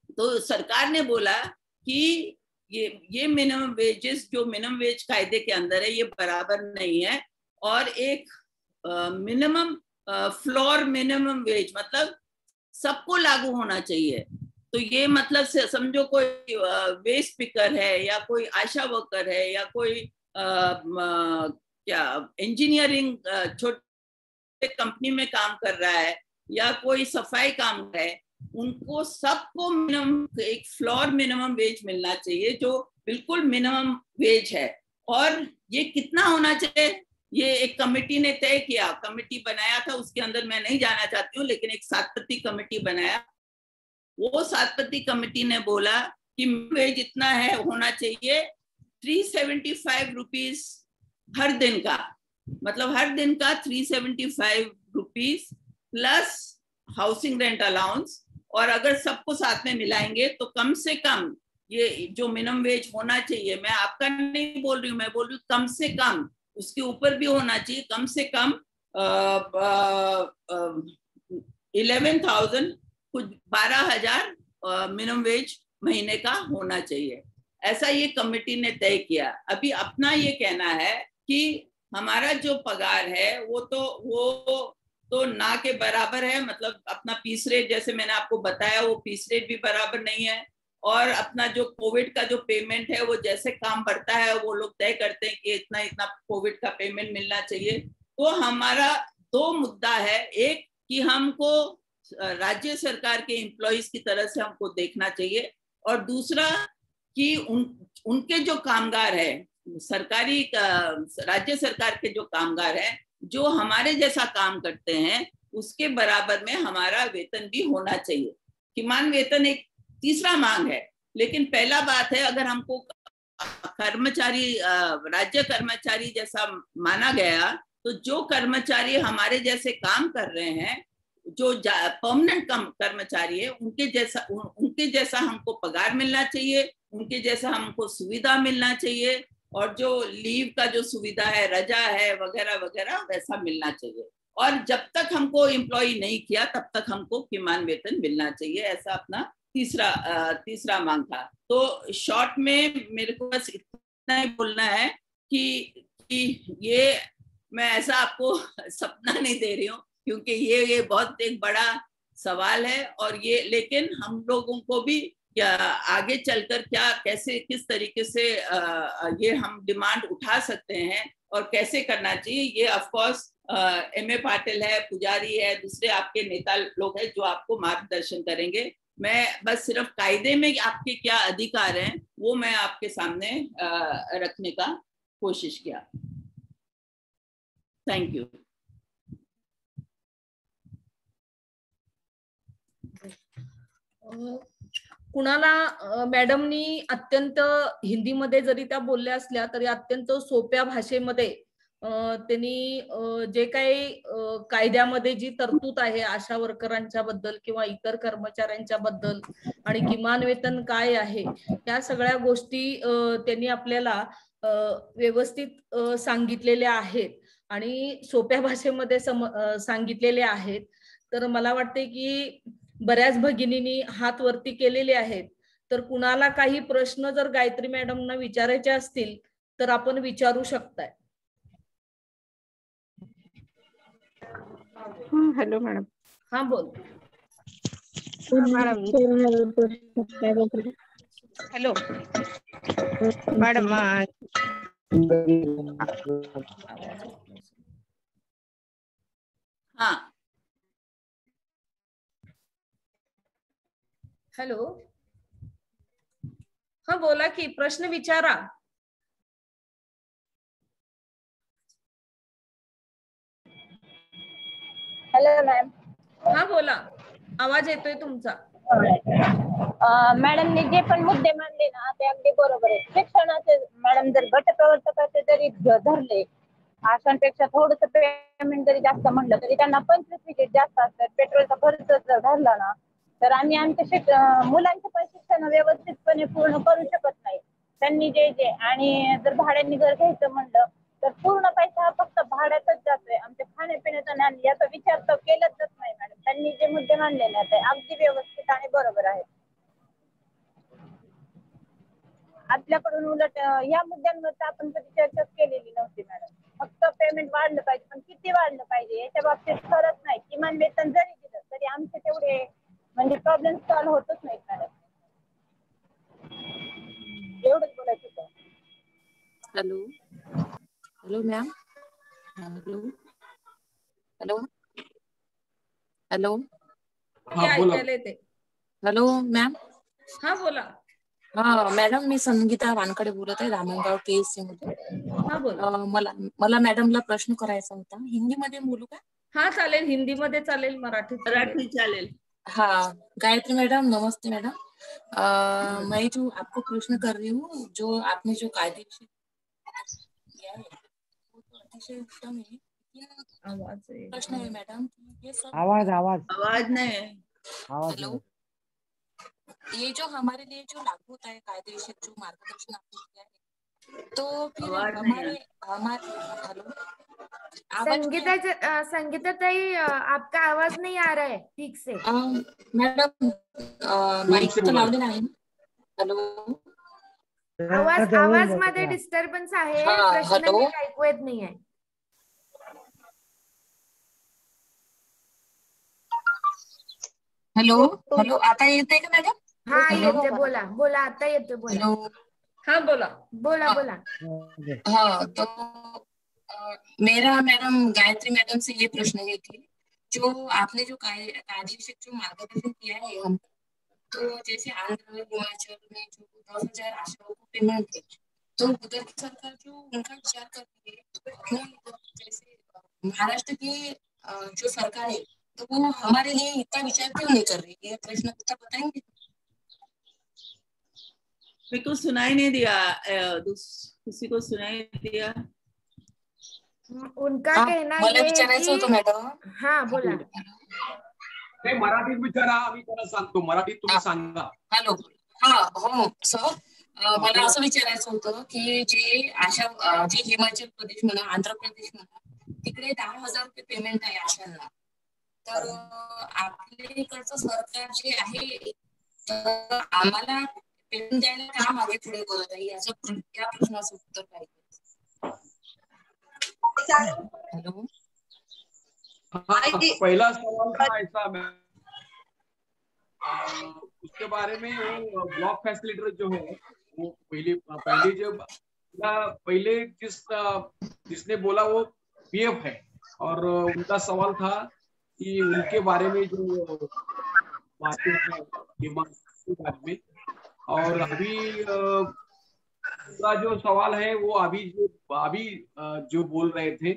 तो सरकार ने बोला कि ये मिनिमम वेजेस जो मिनिमम वेज कायदे के अंदर है ये बराबर नहीं है, और एक मिनिमम फ्लोर मिनिमम वेज मतलब सबको लागू होना चाहिए। तो ये मतलब समझो कोई वेस्ट पिकर है या कोई आशा वर्कर है या कोई क्या इंजीनियरिंग छोटे कंपनी में काम कर रहा है या कोई सफाई काम है, उनको सबको मिनिमम एक फ्लोर मिनिमम वेज मिलना चाहिए जो बिल्कुल मिनिमम वेज है। और ये कितना होना चाहिए ये एक कमेटी ने तय किया, कमेटी बनाया था, उसके अंदर मैं नहीं जाना चाहती हूँ, लेकिन एक 7 पति कमेटी बनाया। वो 7 पति कमेटी ने बोला कि वेज इतना है होना चाहिए 375 रुपीज हर दिन का, मतलब हर दिन का 375 rupees plus housing rent allowance. और अगर सबको साथ में मिलाएंगे तो कम से कम ये जो मिनिमम वेज होना चाहिए, मैं आपका नहीं बोल रही हूँ, मैं बोल रही हूँ कम से कम, उसके ऊपर भी होना चाहिए, कम से कम 11,000 कुछ 12,000 मिनिमम वेज महीने का होना चाहिए, ऐसा ये कमेटी ने तय किया। अभी अपना ये कहना है कि हमारा जो पगार है वो तो ना के बराबर है, मतलब अपना पीस रेट जैसे मैंने आपको बताया वो पीस रेट भी बराबर नहीं है, और अपना जो कोविड का जो पेमेंट है वो जैसे काम बढ़ता है वो लोग तय करते हैं कि इतना इतना कोविड का पेमेंट मिलना चाहिए। तो हमारा 2 मुद्दा है, एक कि हमको राज्य सरकार के एम्प्लॉइज की तरह से हमको देखना चाहिए, और दूसरा कि उनके जो कामगार है सरकारी राज्य सरकार के जो कामगार हैं जो हमारे जैसा काम करते हैं उसके बराबर में हमारा वेतन भी होना चाहिए। किमान वेतन एक तीसरा मांग है, लेकिन पहला बात है अगर हमको कर्मचारी राज्य कर्मचारी जैसा माना गया तो जो कर्मचारी हमारे जैसे काम कर रहे हैं, जो परमानेंट कर्मचारी है, उनके जैसा हमको पगार मिलना चाहिए, उनके जैसा हमको सुविधा मिलना चाहिए, और जो लीव का जो सुविधा है, रजा है वगैरह वगैरह वैसा मिलना चाहिए। और जब तक हमको एम्प्लॉय नहीं किया तब तक हमको किमान वेतन मिलना चाहिए, ऐसा अपना तीसरा मांग था। तो शॉर्ट में मेरे को बस इतना ही बोलना है कि ये मैं ऐसा आपको सपना नहीं दे रही हूँ, क्योंकि ये बहुत एक बड़ा सवाल है, और ये लेकिन हम लोगों को भी क्या आगे चलकर क्या कैसे किस तरीके से ये हम डिमांड उठा सकते हैं और कैसे करना चाहिए, ये ऑफ कोर्स एमए पाटिल है, पुजारी है, दूसरे आपके नेता लोग हैं जो आपको मार्गदर्शन करेंगे। मैं बस सिर्फ कायदे में आपके क्या अधिकार हैं वो मैं आपके सामने रखने का कोशिश किया। Thank you. कुणाला मॅडमनी अत्यंत हिंदीमध्ये जरी त्या बोलल्या असल्या तरी अत्यंत सोप्या भाषेमध्ये त्यांनी जे काही कायद्यामध्ये जी तरतूद आहे आशा वर्करांच्या बद्दल किंवा इतर कर्मचाऱ्यांच्या बद्दल आणि किमान वेतन काय आहे या सगळ्या गोष्टी त्यांनी आपल्याला व्यवस्थित सांगितलेल्या आहेत आणि सोप्या भाषेमध्ये सांगितलेले आहेत। तर मला वाटते की बऱ्याच भगिनींनी हात वरती केलेले आहेत, तर कुणाला काही प्रश्न जर गायत्री मॅडमना विचारायचे असतील तर आपण विचारू शकताय। Hello madam. हाँ बोल मैडम। हेलो मैडम, हाँ हॅलो, हा बोला की, प्रश्न विचारा. Hello ma'am. हा बोला, आवाज येतोय तुमचा. मॅडमने जे पण मुद्दे मांडले ना ते अगदी बरोबर आहे. शिक्षणाचे मॅडम जर गटप्रवर्तकाचे जरी धरले, आशांपेक्षा थोडंसं पेमेंट जरी जास्त म्हणलं तरी त्यांना 25 विकेट जास्त असतात. पेट्रोलचा खर्च जर धरला ना तर आम्ही आमच्या मुलांचे पण शिक्षण व्यवस्थितपणे पूर्ण करू शकत नाही. त्यांनी जे आणि जर भाड्याने घर घ्यायचं म्हणलं तर पूर्ण पैसा हा फक्त भाड्यातच जातोय. आमच्या खाण्यापिण्याचा आणि याचा विचार तर केलाच जात नाही मॅडम. त्यांनी जे मुद्दे मांडलेले आहेत अगदी व्यवस्थित आणि बरोबर आहे. आपल्याकडून उलट या मुद्द्यांवर आपण कधी चर्चाच केलेली नव्हती मॅडम. फक्त पेमेंट वाढलं पाहिजे, पण किती वाढलं पाहिजे याच्या बाबतीत खरंच नाही. किमान वेतन जरी दिलं तरी आमचे तेवढे म्हणजे प्रॉब्लेम सॉल्व्ह होतच नाहीत मॅडम. एवढंच बोलायचं होतं. Hello hello ma'am. Hello hello hello ऐकायला येते. Hello ma'am. हा बोला. हा मॅडम, मी संगीता वानकडे बोलत आहे, धामणगाव PSC मधून. हा बोला. मला मॅडमला प्रश्न करायचा होता. हिंदीमध्ये बोलू का? हाँ चालेल, हिंदीमध्ये चालेल, मराठी चालेल. हाँ गायत्री मैडम, नमस्ते मैडम। मैं जो आपको प्रश्न कर रही हूँ, जो आपने जो कायदेशीर किया है वो तो अतिशय उत्तम है, लेकिन प्रश्न है मैडम कि ये सब आवाज नहीं है। हेलो, ये जो हमारे लिए जो लागू होता है कायदेशीर जो मार्गदर्शन आपने किया है, तो फिर हमारे हेलो, संगीता ताई, आपका आवाज नहीं आ रहा है ठीक से। मैडम माइक तो लावलेला आहे ना? हेलो, आवाज मध्ये डिस्टर्बन्स आहे, प्रश्न नीट ऐकू येत नाहीये. हेलो हेलो, आता येते का मॅडम? हा येते, बोला बोला, आता येते, बोला. हेलो, हाँ बोला बोला बोला. हाँ तो मेरा मैडम गायत्री मैडम से ये प्रश्न है कि जो आपने जो कायदेशीर जो मार्गदर्शन किया है हम, तो जैसे आंध्र हिमाचल में जो 10,000 आशाओं को पेमेंट है, तो उधर की सरकार जो उनका विचार करती है, तो जैसे महाराष्ट्र की जो सरकार है तो वो हमारे लिए इतना विचार क्यों नहीं कर रही? ये प्रश्न उत्तर बताएंगे? मेरे को सुनाई नहीं दिया, किसी को सुनाई दिया? उनका कहना मला ये विचारायचं होतं मॅडम. हा बोला. ते मराठीत विचारा, आम्ही त्यांना सांगतो. मराठीत तुम्ही सांगा. हॅलो, हा हो सर, मला असं विचारायचं होतं की जे हिमाचल प्रदेश म्हणा, आंध्र प्रदेश म्हणा, तिकडे 10,000 रुपये पेमेंट आहे आशांना. तर आपल्या इकडचं सरकार जे आहे तर आम्हाला पेमेंट द्यायला का मागे पुढे करत आहे, या प्रश्नाचं उत्तर पाहिजे. हेलो, पहला सवाल था ऐसा, उसके बारे में वो ब्लॉक फैसिलिटेटर जो है वो पहले जिसने बोला वो PF है, और उनका सवाल था कि उनके बारे में जो बातें हैं के बारे में। और अभी दूसरा जो सवाल है वो अभी जो बोल रहे थे,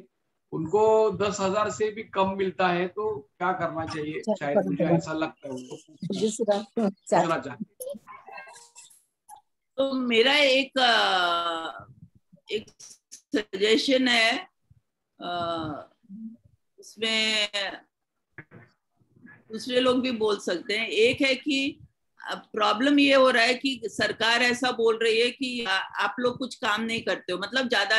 उनको 10,000 से भी कम मिलता है, तो क्या करना चाहिए? शायद मुझे ऐसा लगता है उनको पूछना चाहते। तो मेरा एक सजेशन है, उसमें दूसरे लोग भी बोल सकते हैं। एक है कि प्रॉब्लम ये हो रहा है कि सरकार ऐसा बोल रही है कि आप लोग कुछ काम नहीं करते हो, मतलब ज्यादा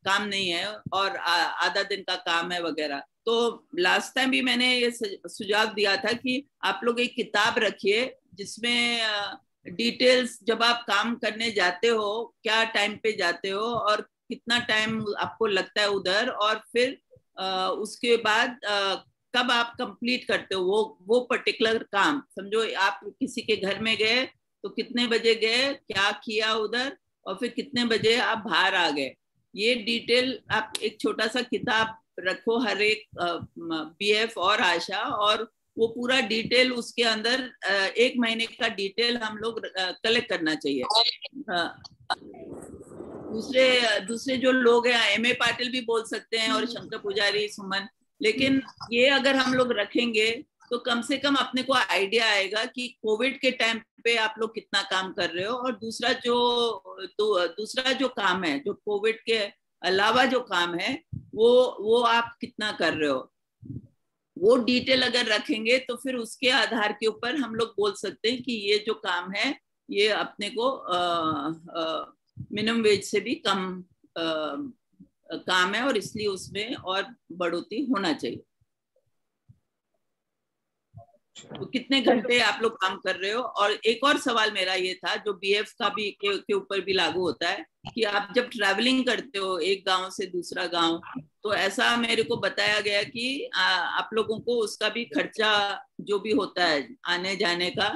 काम नहीं है और आधा दिन का काम है वगैरह। तो लास्ट टाइम भी मैंने ये सुझाव दिया था कि आप लोग एक किताब रखिए जिसमें डिटेल्स, जब आप काम करने जाते हो क्या टाइम पे जाते हो और कितना टाइम आपको लगता है उधर, और फिर उसके बाद कब आप कंप्लीट करते हो वो पर्टिकुलर काम। समझो आप किसी के घर में गए तो कितने बजे गए, क्या किया उधर, और फिर कितने बजे आप बाहर आ गए, ये डिटेल आप एक छोटा सा किताब रखो हर एक बीएफ और आशा, और वो पूरा डिटेल उसके अंदर 1 महीने का डिटेल हम लोग कलेक्ट करना चाहिए। दूसरे जो लोग हैं, एमए पाटिल भी बोल सकते हैं और शंकर पुजारी, सुमन, लेकिन ये अगर हम लोग रखेंगे तो कम से कम अपने को आइडिया आएगा कि कोविड के टाइम पे आप लोग कितना काम कर रहे हो, और दूसरा जो काम है, जो कोविड के अलावा जो काम है, वो आप कितना कर रहे हो, वो डिटेल अगर रखेंगे तो फिर उसके आधार के ऊपर हम लोग बोल सकते हैं कि ये जो काम है ये अपने को मिनिमम वेज से भी कम काम है, और इसलिए उसमें और बढ़ोतरी होना चाहिए। तो कितने घंटे आप लोग काम कर रहे हो। और एक और सवाल मेरा ये था, जो बीएफ का भी के ऊपर भी लागू होता है, कि आप जब ट्रैवलिंग करते हो एक गांव से दूसरा गांव, तो ऐसा मेरे को बताया गया कि आप लोगों को उसका भी खर्चा जो भी होता है आने जाने का,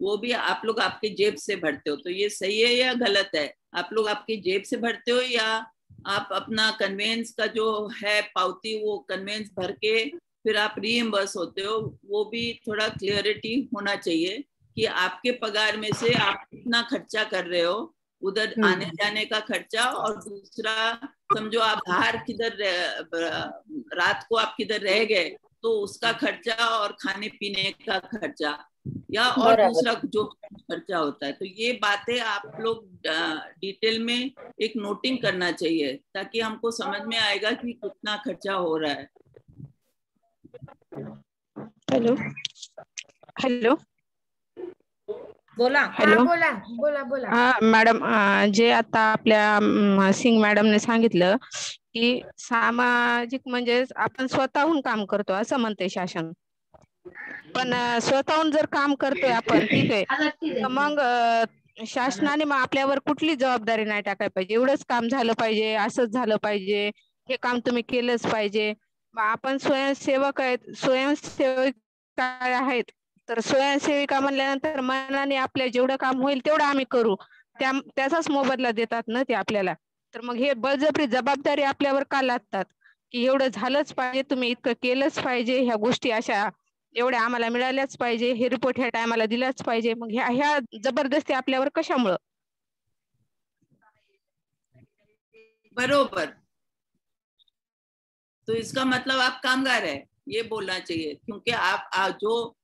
वो भी आप लोग आपके जेब से भरते हो। तो ये सही है या गलत है? आप लोग आपके जेब से भरते हो या आप अपना कन्वेंस का जो है पावती, वो कन्वेंस भर के फिर आप रीइंबर्स होते हो? वो भी थोड़ा क्लियरिटी होना चाहिए कि आपके पगार में से आप कितना खर्चा कर रहे हो, उधर आने जाने का खर्चा, और दूसरा समझो आप बाहर किधर रात को आप किधर रह गए तो उसका खर्चा, और खाने पीने का खर्चा, या और दूसरा जो खर्चा होता है। तो ये बातें आप लोग डिटेल में एक नोटिंग करना चाहिए, ताकि हमको समझ में आएगा कि कितना खर्चा हो रहा है। हॅलो हॅलो बोला। हॅलो बोला बोला बोला। हा मॅडम, जे आता आपल्या सिंग मॅडमने सांगितलं की सामाजिक म्हणजे आपण स्वतःहून काम करतो असं म्हणते शासन, पण स्वतःहून जर काम करतोय आपण, ठीक आहे, तर मग शासनाने मग आपल्यावर कुठली जबाबदारी नाही टाकायला पाहिजे, एवढंच काम झालं पाहिजे, असंच झालं पाहिजे, हे काम तुम्ही केलंच पाहिजे। मग आपण स्वयंसेवक आहेत, स्वयंसेविका आहेत, तर स्वयंसेविका म्हणल्यानंतर मनाने आपल्या जेवढं काम होईल तेवढं आम्ही करू, त्याचाच मोबदला देतात ना ते आपल्याला। तर मग हे बळजबरी जबाबदारी आपल्यावर का लादतात की एवढं झालंच पाहिजे, तुम्ही इतकं केलंच पाहिजे, ह्या गोष्टी अशा एवढ्या आम्हाला मिळाल्याच पाहिजे, हे रिपोर्ट ह्या टायमाला दिलाच पाहिजे, मग ह्या जबरदस्ती आपल्यावर कशामुळं? बरोबर, तो इसका मतलब आप कामगार है, ये बोलना चाहिए, क्योंकि आप जो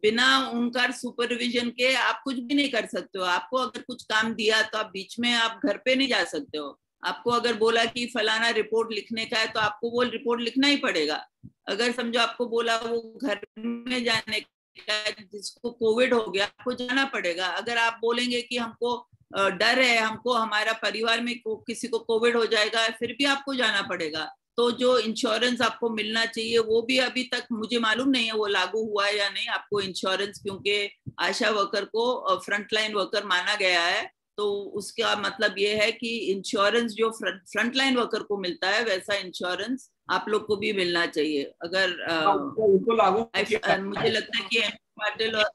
बिना उनका सुपरविजन के आप कुछ भी नहीं कर सकते हो। आपको अगर कुछ काम दिया तो आप बीच में आप घर पे नहीं जा सकते हो। आपको अगर बोला कि फलाना रिपोर्ट लिखने का है तो आपको वो रिपोर्ट लिखना ही पड़ेगा। अगर समझो आपको बोला वो घर में जाने का, जिसको कोविड हो गया, आपको जाना पड़ेगा। अगर आप बोलेंगे कि हमको डर है, हमको हमारा परिवार में किसी को कोविड हो जाएगा, फिर भी आपको जाना पड़ेगा। तो जो इंश्योरेंस आपको मिलना चाहिए वो भी अभी तक मुझे मालूम नहीं है वो लागू हुआ है या नहीं आपको इंश्योरेंस, क्योंकि आशा वर्कर को फ्रंटलाइन वर्कर माना गया है। तो उसका मतलब ये है कि इंश्योरेंस जो फ्रंटलाइन वर्कर को मिलता है वैसा इंश्योरेंस आप लोग को भी मिलना चाहिए। अगर मुझे लगता है कि पाटिल और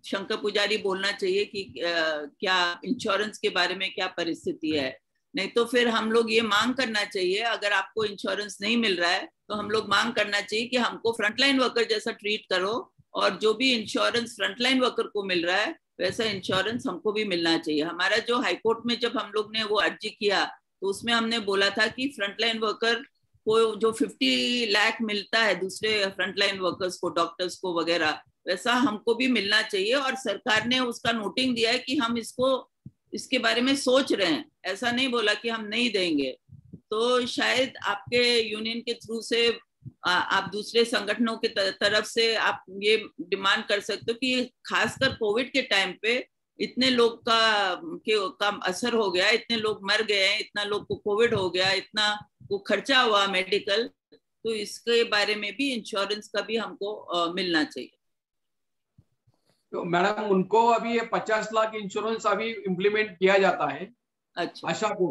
शंकर पुजारी बोलना चाहिए कि क्या इंश्योरेंस के बारे में क्या परिस्थिति है। नहीं तो फिर हम लोग ये मांग करना चाहिए, अगर आपको इंश्योरेंस नहीं मिल रहा है तो हम लोग मांग करना चाहिए कि हमको फ्रंटलाइन वर्कर जैसा ट्रीट करो, और जो भी इंश्योरेंस फ्रंटलाइन वर्कर को मिल रहा है वैसा इंश्योरेंस हमको भी मिलना चाहिए। हमारा जो हाईकोर्ट में जब हम लोग ने वो अर्जी किया तो उसमें हमने बोला था कि फ्रंटलाइन वर्कर को जो 50 लाख मिलता है दूसरे फ्रंटलाइन वर्कर्स को, डॉक्टर्स को वगैरह, वैसा हमको भी मिलना चाहिए। और सरकार ने उसका नोटिंग दिया है कि हम इसके बारे में सोच रहे हैं, ऐसा नहीं बोला कि हम नहीं देंगे। तो शायद आपके यूनियन के थ्रू से आप दूसरे संगठनों के तरफ से आप ये डिमांड कर सकते हो कि खासकर कोविड के टाइम पे इतने लोग का असर हो गया, इतने लोग मर गए हैं, इतना लोग को कोविड हो गया, इतना को खर्चा हुआ मेडिकल, तो इसके बारे में भी इंश्योरेंस का भी हमको मिलना चाहिए। तो मैडम उनको अभी ये 50 लाख इंश्योरेंस अभी इम्प्लीमेंट किया जाता है। अच्छा, आशा को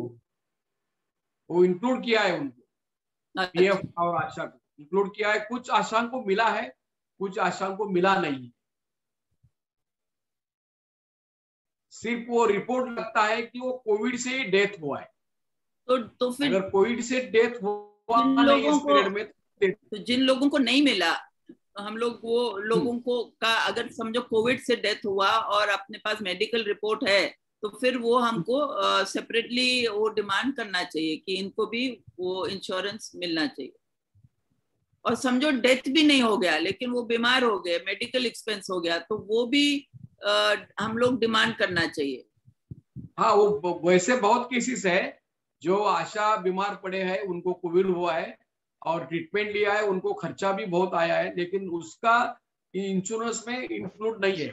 वो इंक्लूड किया है, उनको पीएफ और आशा को इंक्लूड किया है। कुछ आशा को मिला है, कुछ आशा को मिला नहीं। सिर्फ वो रिपोर्ट लगता है कि वो कोविड से ही डेथ हुआ है। तो फिर अगर कोविड से डेथ हुआ नहीं इस पीरियड में, तो जिन लोगों को नहीं मिला, हम लोग वो लोगों को का अगर समझो कोविड से डेथ हुआ और अपने पास मेडिकल रिपोर्ट है, तो फिर वो हमको सेपरेटली वो डिमांड करना चाहिए कि इनको भी वो इंश्योरेंस मिलना चाहिए। और समझो डेथ भी नहीं हो गया लेकिन वो बीमार हो गए, मेडिकल एक्सपेंस हो गया, तो वो भी हम लोग डिमांड करना चाहिए। हाँ, वो वैसे बहुत केसेस है जो आशा बीमार पड़े हैं, उनको कोविड हुआ है और ट्रीटमेंट लिया है, उनको खर्चा भी बहुत आया है, लेकिन उसका इंश्योरेंस में इंक्लूड नहीं है।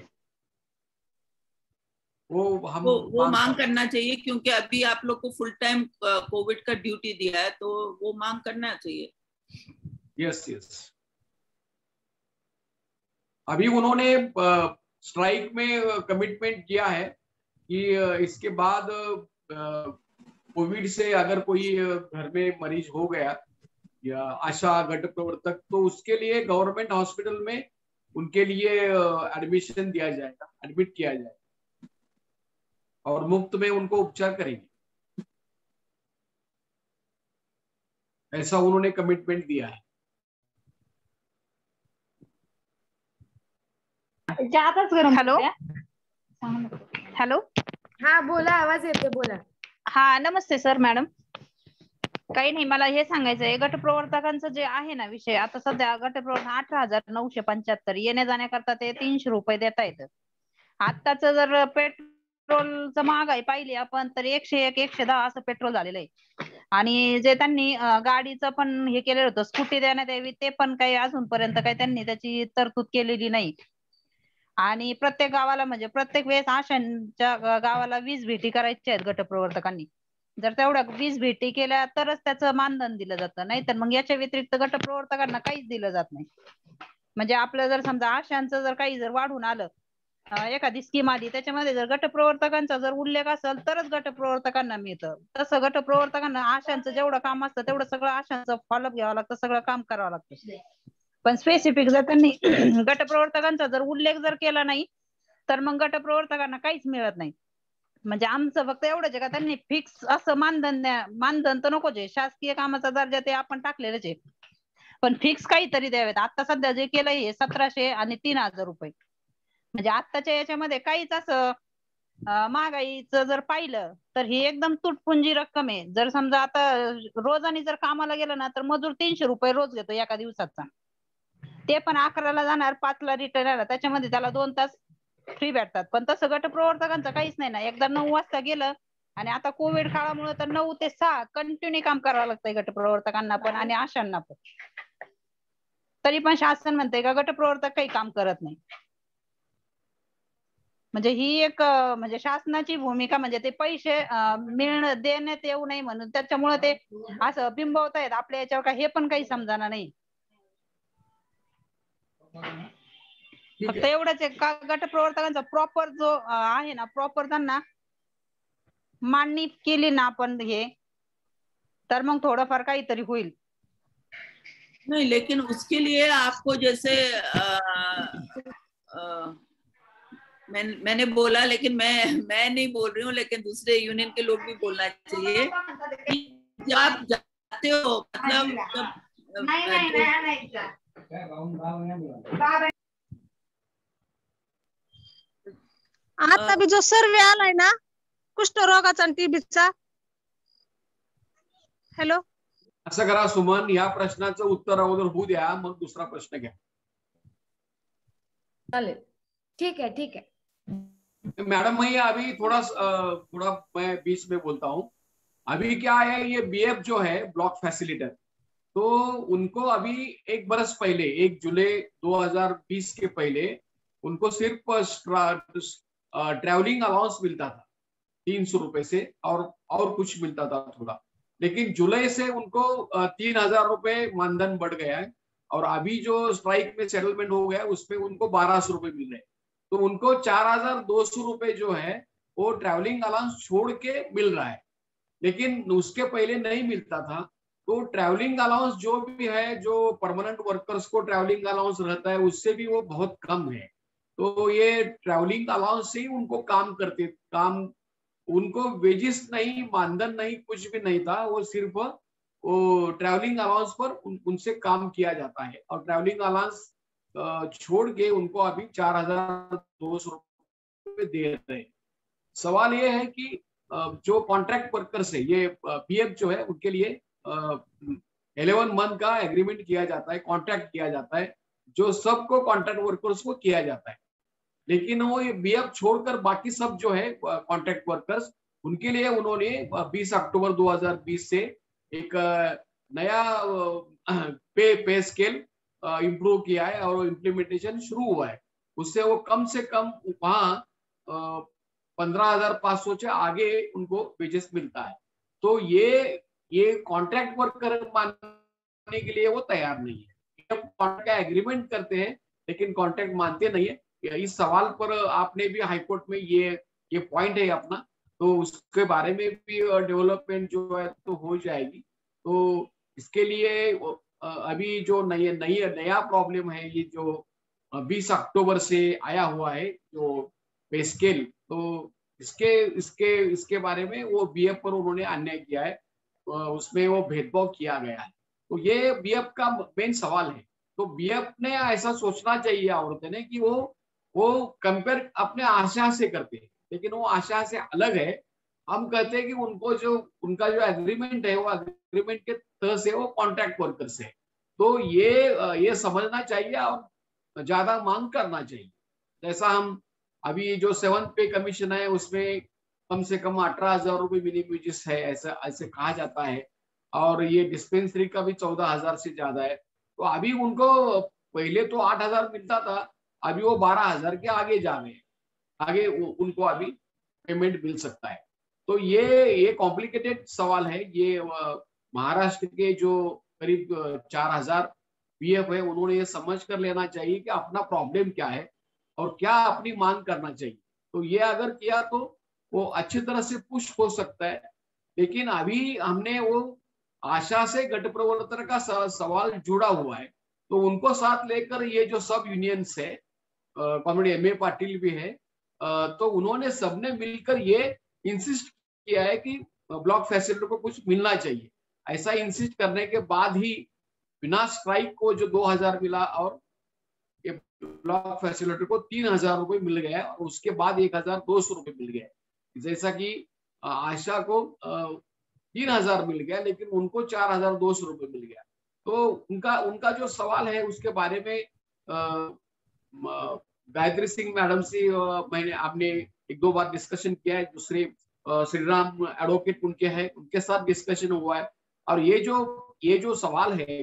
वो मांग करना चाहिए, क्योंकि अभी आप लोग को फुल टाइम कोविड का ड्यूटी दिया है, तो वो मांग करना चाहिए। यस। अभी उन्होंने स्ट्राइक में कमिटमेंट किया है कि इसके बाद कोविड से अगर कोई घर में मरीज हो गया या आशा गट प्रवर्तक, तो उसके लिए गवर्नमेंट हॉस्पिटल में उनके लिए एडमिशन दिया जाएगा, एडमिट किया जाएगा और मुफ्त में उनको उपचार करेंगे, ऐसा उन्होंने कमिटमेंट दिया है। हॅलो, हा बोला, आवाज येते, बोला. हा नमस्ते सर मॅडम. काही नाही, मला हे सांगायचंय, गटप्रवर्तकांचं जे आहे ना विषय, आता सध्या गटप्रवर्तक 18,975 येण्या जाण्याकरता ते 300 रुपये देता येतं. आत्ताच जर पेट्रोलचं महागाई पाहिली आपण तर 101, 110 असं पेट्रोल झालेलं आहे. आणि जे त्यांनी गाडीचं पण हे केलेलं होतं, स्कूटी देण्यात यावी, ते पण काही अजूनपर्यंत काही त्यांनी त्याची तरतूद केलेली नाही. आणि प्रत्येक गावाला म्हणजे प्रत्येक वेळेस आशांच्या गावाला 20 भेटी करायच्या आहेत गटप्रवर्तकांनी. जर तेवढ्या 20 भेटी केल्या तरच त्याचं मानधन दिलं जातं, नाहीतर मग याच्या व्यतिरिक्त गटप्रवर्तकांना काहीच दिलं जात नाही. म्हणजे आपलं जर समजा आशांचं जर काही जर वाढून आलं, एखादी स्कीम आली, त्याच्यामध्ये जर गटप्रवर्तकांचा जर उल्लेख असेल तरच गटप्रवर्तकांना मिळतं. तसं गटप्रवर्तकांना आशांचं जेवढं काम असतं तेवढं सगळं आशांचं फॉलोअप घ्यावं लागतं, सगळं काम करावं लागतं. पण स्पेसिफिक जर त्यांनी गटप्रवर्तकांचा जर उल्लेख जर केला नाही तर मग गटप्रवर्तकांना काहीच मिळत नाही. म्हणजे आमचं फक्त एवढंच आहे का त्यांनी फिक्स असं मानधन तर नकोच आहे, शासकीय कामाचा दर्जा ते आपण टाकलेलंच आहे, पण फिक्स काहीतरी द्यावेत. आता सध्या जे केलंय हे 1700 आणि 3000 रुपये, म्हणजे आत्ताच्या याच्यामध्ये काहीच असं महागाईचं जर पाहिलं तर ही एकदम तुटपुंजी रक्कम आहे. जर समजा आता रोजानी जर कामाला गेलं ना तर मजूर 300 रुपये रोज घेतो एका दिवसाचा, ते पण 11ला जाणार, 5ला रिटर्न आला, त्याच्यामध्ये त्याला 2 तास फ्री भेटतात. पण तसं गटप्रवर्तकांचं काहीच नाही ना, एकदा 9 वाजता गेलं, आणि आता कोविड काळामुळे तर 9 ते 6 कंटिन्यू काम करावं लागतंय गटप्रवर्तकांना पण आणि आशांना पण. तरी पण शासन म्हणतंय का गटप्रवर्तक काही काम करत नाही. म्हणजे ही एक म्हणजे शासनाची भूमिका, म्हणजे ते पैसे देण्यात येऊ नये म्हणून त्याच्यामुळे ते असं बिंबवतायत आपल्या याच्यावर, का हे पण काही समजाना नाही. फक्त एवढंच आहे का गटप्रवर्तकांचा प्रॉपर जो आहे ना, प्रॉपर त्यांना मांडणी केली ना आपण हे, तर मग थोडंफार काहीतरी होईल. नहीं, लेकिन उसके लिए आपको जैसे मैंने बोला, लेकिन मैं नहीं बोल रही हूँ, लेकिन दूसरे यूनियन के लोग भी बोलना चाहिए कि जब आप जाते हो, मतलब आता भी जो सर्वे आलाय ना कुष्ठरोगाचा आणि टीबीचा. हॅलो, असं करा सुमन, या प्रश्नाचं उत्तर अगोदर होऊ द्या, मग दुसरा प्रश्न घ्या. चालेल, ठीक है. मैडम मैं अभी थोड़ा मैं बीच में बोलता हूँ. अभी क्या है, ये बीएफ जो है ब्लॉक फैसिलिटर, तो उनको अभी 1 बरस पहले 1 जुलाई 2020 के पहले उनको सिर्फ ट्रैवलिंग अलाउंस मिलता था 300 रुपए से, और कुछ मिलता था थोड़ा. लेकिन जुलाई से उनको 3000 रुपए मानधन बढ़ गया है, और अभी जो स्ट्राइक में सेटलमेंट हो गया उसमें उनको 1200 रुपए मिल रहे हैं. तो उनको 4200 रुपए जो है वो ट्रैवलिंग अलाउंस छोड़ के मिल रहा है, लेकिन उसके पहले नहीं मिलता था. तो ट्रैवलिंग अलाउंस जो भी है, जो परमानेंट वर्कर्स को ट्रैवलिंग अलाउंस रहता है, उससे भी वो बहुत कम है. तो ये ट्रैवलिंग अलाउंस से ही उनको काम उनको वेजेस नहीं, मानधन नहीं, कुछ भी नहीं था। वो सिर्फ वो ट्रैवलिंग अलाउंस पर उनसे काम किया जाता है। और ट्रैवलिंग अलाउंस छोड़ के उनको अभी 4200 रुपये दे रहे हैं। सवाल ये है कि जो कॉन्ट्रैक्ट वर्कर्स है, ये पीएफ जो है उनके लिए 11 मंथ का एग्रीमेंट किया जाता है, कॉन्ट्रैक्ट किया जाता है, जो सबको कॉन्ट्रैक्ट वर्कर्स को किया जाता है। लेकिन वो ये बीएफ छोड़कर बाकी सब जो है कॉन्ट्रैक्ट वर्कर्स, उनके लिए उन्होंने 20 अक्टूबर 2020 से एक नया पे स्केल इंप्रूव किया है और इम्प्लीमेंटेशन शुरू हुआ है। उससे वो कम से कम वहाँ 15,500 से आगे उनको वेजेस मिलता है। तो ये कॉन्ट्रैक्ट वर्कर मानने के लिए वो तैयार नहीं है। कॉन्ट्रैक्ट का एग्रीमेंट करते हैं लेकिन कॉन्ट्रैक्ट मानते नहीं है। इस सवाल पर आपने भी हाईकोर्ट में ये पॉइंट है अपना, तो उसके बारे में भी डेवलपमेंट जो है तो हो जाएगी। तो इसके लिए अभी जो नया प्रॉब्लम है, ये जो 20 अक्टूबर से आया हुआ है जो पे स्केल, तो इसके बारे में वो बीएफ पर उन्होंने अन्याय किया है, उसमें वो भेदभाव किया गया है। तो ये बीएफ का मेन सवाल है। तो बीएफ ने ऐसा सोचना चाहिए औरतें ने कि वो कंपेयर अपने आशा से करते हैं, लेकिन वो आशा से अलग है। हम कहते हैं कि उनका जो एग्रीमेंट है वो एग्रीमेंट के तहत से वो कॉन्ट्रैक्ट वर्कर से। तो ये समझना चाहिए और ज्यादा मांग करना चाहिए। जैसा हम अभी जो 7th पे कमीशन है उसमें कम से कम 18,000 रुपये मिनिमम वेजेस है, ऐसे कहा जाता है। और ये डिस्पेंसरी का भी 14,000 से ज्यादा है। तो अभी उनको पहले तो 8,000 मिलता था, अभी वो 12,000 के आगे जा गए, आगे उनको अभी पेमेंट मिल सकता है। तो ये कॉम्प्लिकेटेड सवाल है। ये महाराष्ट्र के जो करीब 4,000 पीएफ है, उन्होंने ये समझ कर लेना चाहिए कि अपना प्रॉब्लम क्या है और क्या अपनी मांग करना चाहिए। तो ये अगर किया तो वो अच्छी तरह से पुश हो सकता है। लेकिन अभी हमने वो आशा से गठ प्रवर्तन का सवाल जुड़ा हुआ है, तो उनको साथ लेकर ये जो सब यूनियंस है, कॉमरेड एम ए पाटिल भी है, तो उन्होंने सबने मिलकर ये इंसिस्ट किया है कि ब्लॉक फैसिलिटी को कुछ मिलना चाहिए। ऐसा इंसिस्ट करने के बाद ही बिना स्ट्राइक को जो 2,000 मिला और ये ब्लॉक फैसिलिटी को 3,000 रुपये मिल गया और उसके बाद 1,200 रुपये मिल गया। जैसा कि आशा को 3,000 मिल गया लेकिन उनको 4,200 रुपये मिल गया। तो उनका जो सवाल है उसके बारे में गायत्री सिंह मैडम से आपने 1-2 बार डिस्कशन किया है। दूसरे श्रीराम एडवोकेट उनके हैं, उनके साथ डिस्कशन हुआ है। और ये जो सवाल है,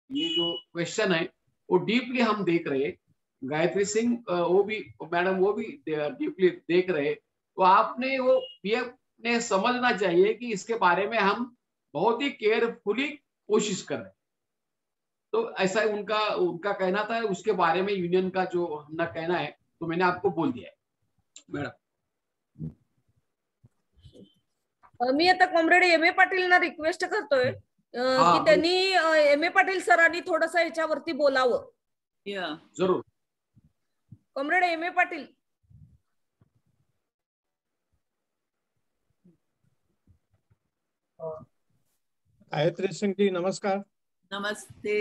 ये जो क्वेश्चन है, वो डीपली हम देख रहे हैं। गायत्री सिंह वो भी डीपली देख रहे। तो आपने वो पीएफ ने समझना चाहिए कि इसके बारे में हम बहुत ही केयरफुली कोशिश कर रहे हैं। तो ऐसा उनका कहना था। उसके बारे में यूनियन का जो अपना कहना है तो मैंने आपको बोल दिया है मॅडम। मी आता कॉम्रेड एम ए पाटीलना रिक्वेस्ट करतोय की त्यांनी एम ए पाटील सरांनी थोडंसं याच्यावरती बोलावं। जरूर comrade M A Patil. Gayatri Singh ji नमस्कार। नमस्ते।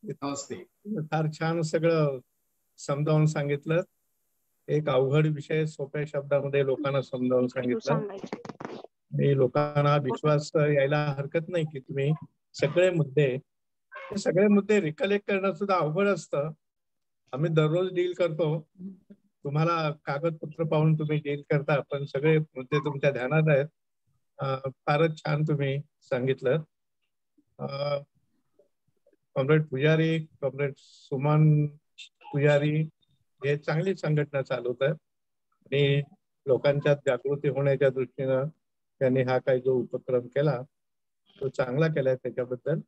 नमस्ते। फार छान सगळं समजावून सांगितलं। एक अवघड विषय सोप्या शब्दामध्ये लोकांना समजावून सांगितलं आणि लोकांना विश्वास यायला हरकत नाही की तुम्ही सगळे मुद्दे रिकलेक्ट करणं सुद्धा अवघड असतं। आम्ही दररोज डील करतो, तुम्हाला कागदपत्र पाहून तुम्ही डील करता, पण सगळे मुद्दे तुमच्या ध्यानात आहेत। फारच छान तुम्ही सांगितलं। कॉम्रेड पुजारी, कॉम्रेड सुमन पुजारी हे चांगली संघटना चालवतात आणि लोकांच्या जागृती होण्याच्या दृष्टीनं त्यांनी हा काही जो उपक्रम केला तो चांगला केलाय, त्याच्याबद्दल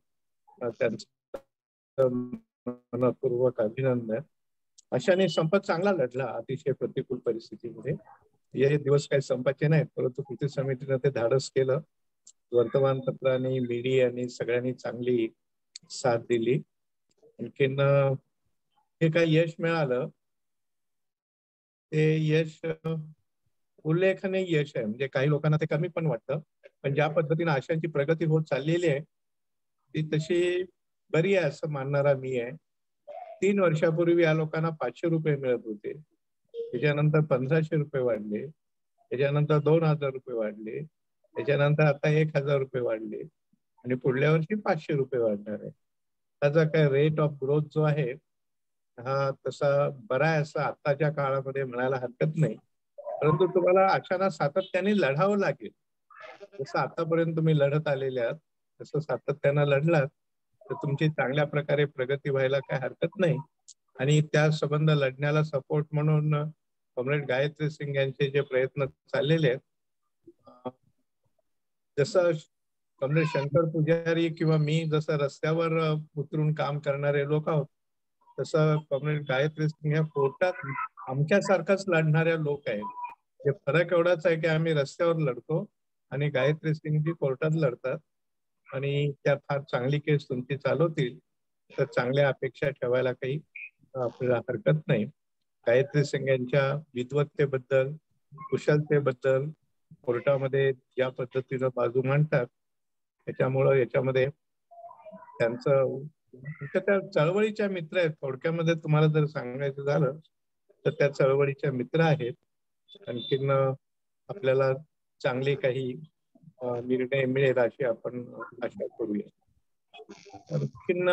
त्यांचं मनपूर्वक अभिनंदन। अशाने संप चांगला लढला अतिशय प्रतिकूल परिस्थितीमध्ये। हे दिवस काही संपाचे नाहीत, परंतु कृती समितीने ते धाडस केलं। वर्तमानपत्रांनी, मीडियानी सगळ्यांनी चांगली साथ दिली। आणखीन हे काही यश मिळालं ते यश उल्लेखनीय यश आहे. म्हणजे काही लोकांना ते कमी पण वाटतं, पण ज्या पद्धतीने आशांची प्रगती होत चाललेली आहे ती तशी बरी आहे असं मानणारा मी आहे. 3 वर्षापूर्वी या लोकांना 500 रुपये मिळत होते, त्याच्यानंतर 1500 रुपये वाढले, त्याच्यानंतर 2000 रुपये वाढले, त्याच्यानंतर आता 1000 रुपये वाढले आणि पुढल्या वर्षी 500 रुपये वाढणार आहे. त्याचा काय रेट ऑफ ग्रोथ जो आहे हा तसा बरा आहे असं आताच्या काळामध्ये म्हणायला हरकत नाही. परंतु तुम्हाला आशांना सातत्याने लढावं लागेल. जसं आतापर्यंत तुम्ही लढत आलेले आहात तसं सातत्यानं लढलात तर तुमची चांगल्या प्रकारे प्रगती व्हायला काय हरकत नाही. आणि त्या संबंध लढण्याला सपोर्ट म्हणून कॉम्रेड गायत्री सिंग यांचे जे प्रयत्न चाललेले आहेत, जसं कॉम्रेड शंकर पुजारी किंवा मी जसं रस्त्यावर उतरून काम करणारे लोक आहोत तसं कॉम्रेड गायत्री सिंग या कोर्टात आमच्यासारखाच लढणाऱ्या लोक आहेत. जे फरक एवढाच आहे की आम्ही रस्त्यावर लढतो आणि गायत्री सिंगजी कोर्टात लढतात आणि त्या फार चांगली केस तुमची चालवतील तर चांगल्या अपेक्षा ठेवायला काही आपल्याला हरकत नाही. गायत्री सिंग यांच्या विद्वत्तेबद्दल कुशलतेबद्दल कोर्टामध्ये ज्या पद्धतीनं बाजू मांडतात त्याच्यामुळं याच्यामध्ये त्यांचं त्या चळवळीच्या मित्र आहेत. थोडक्यामध्ये तुम्हाला जर सांगायचं झालं तर त्या चळवळीच्या मित्र आहेत. आणखीन आपल्याला चांगले काही निर्णय मिळेल अशी आपण आशा करूया. आणखीन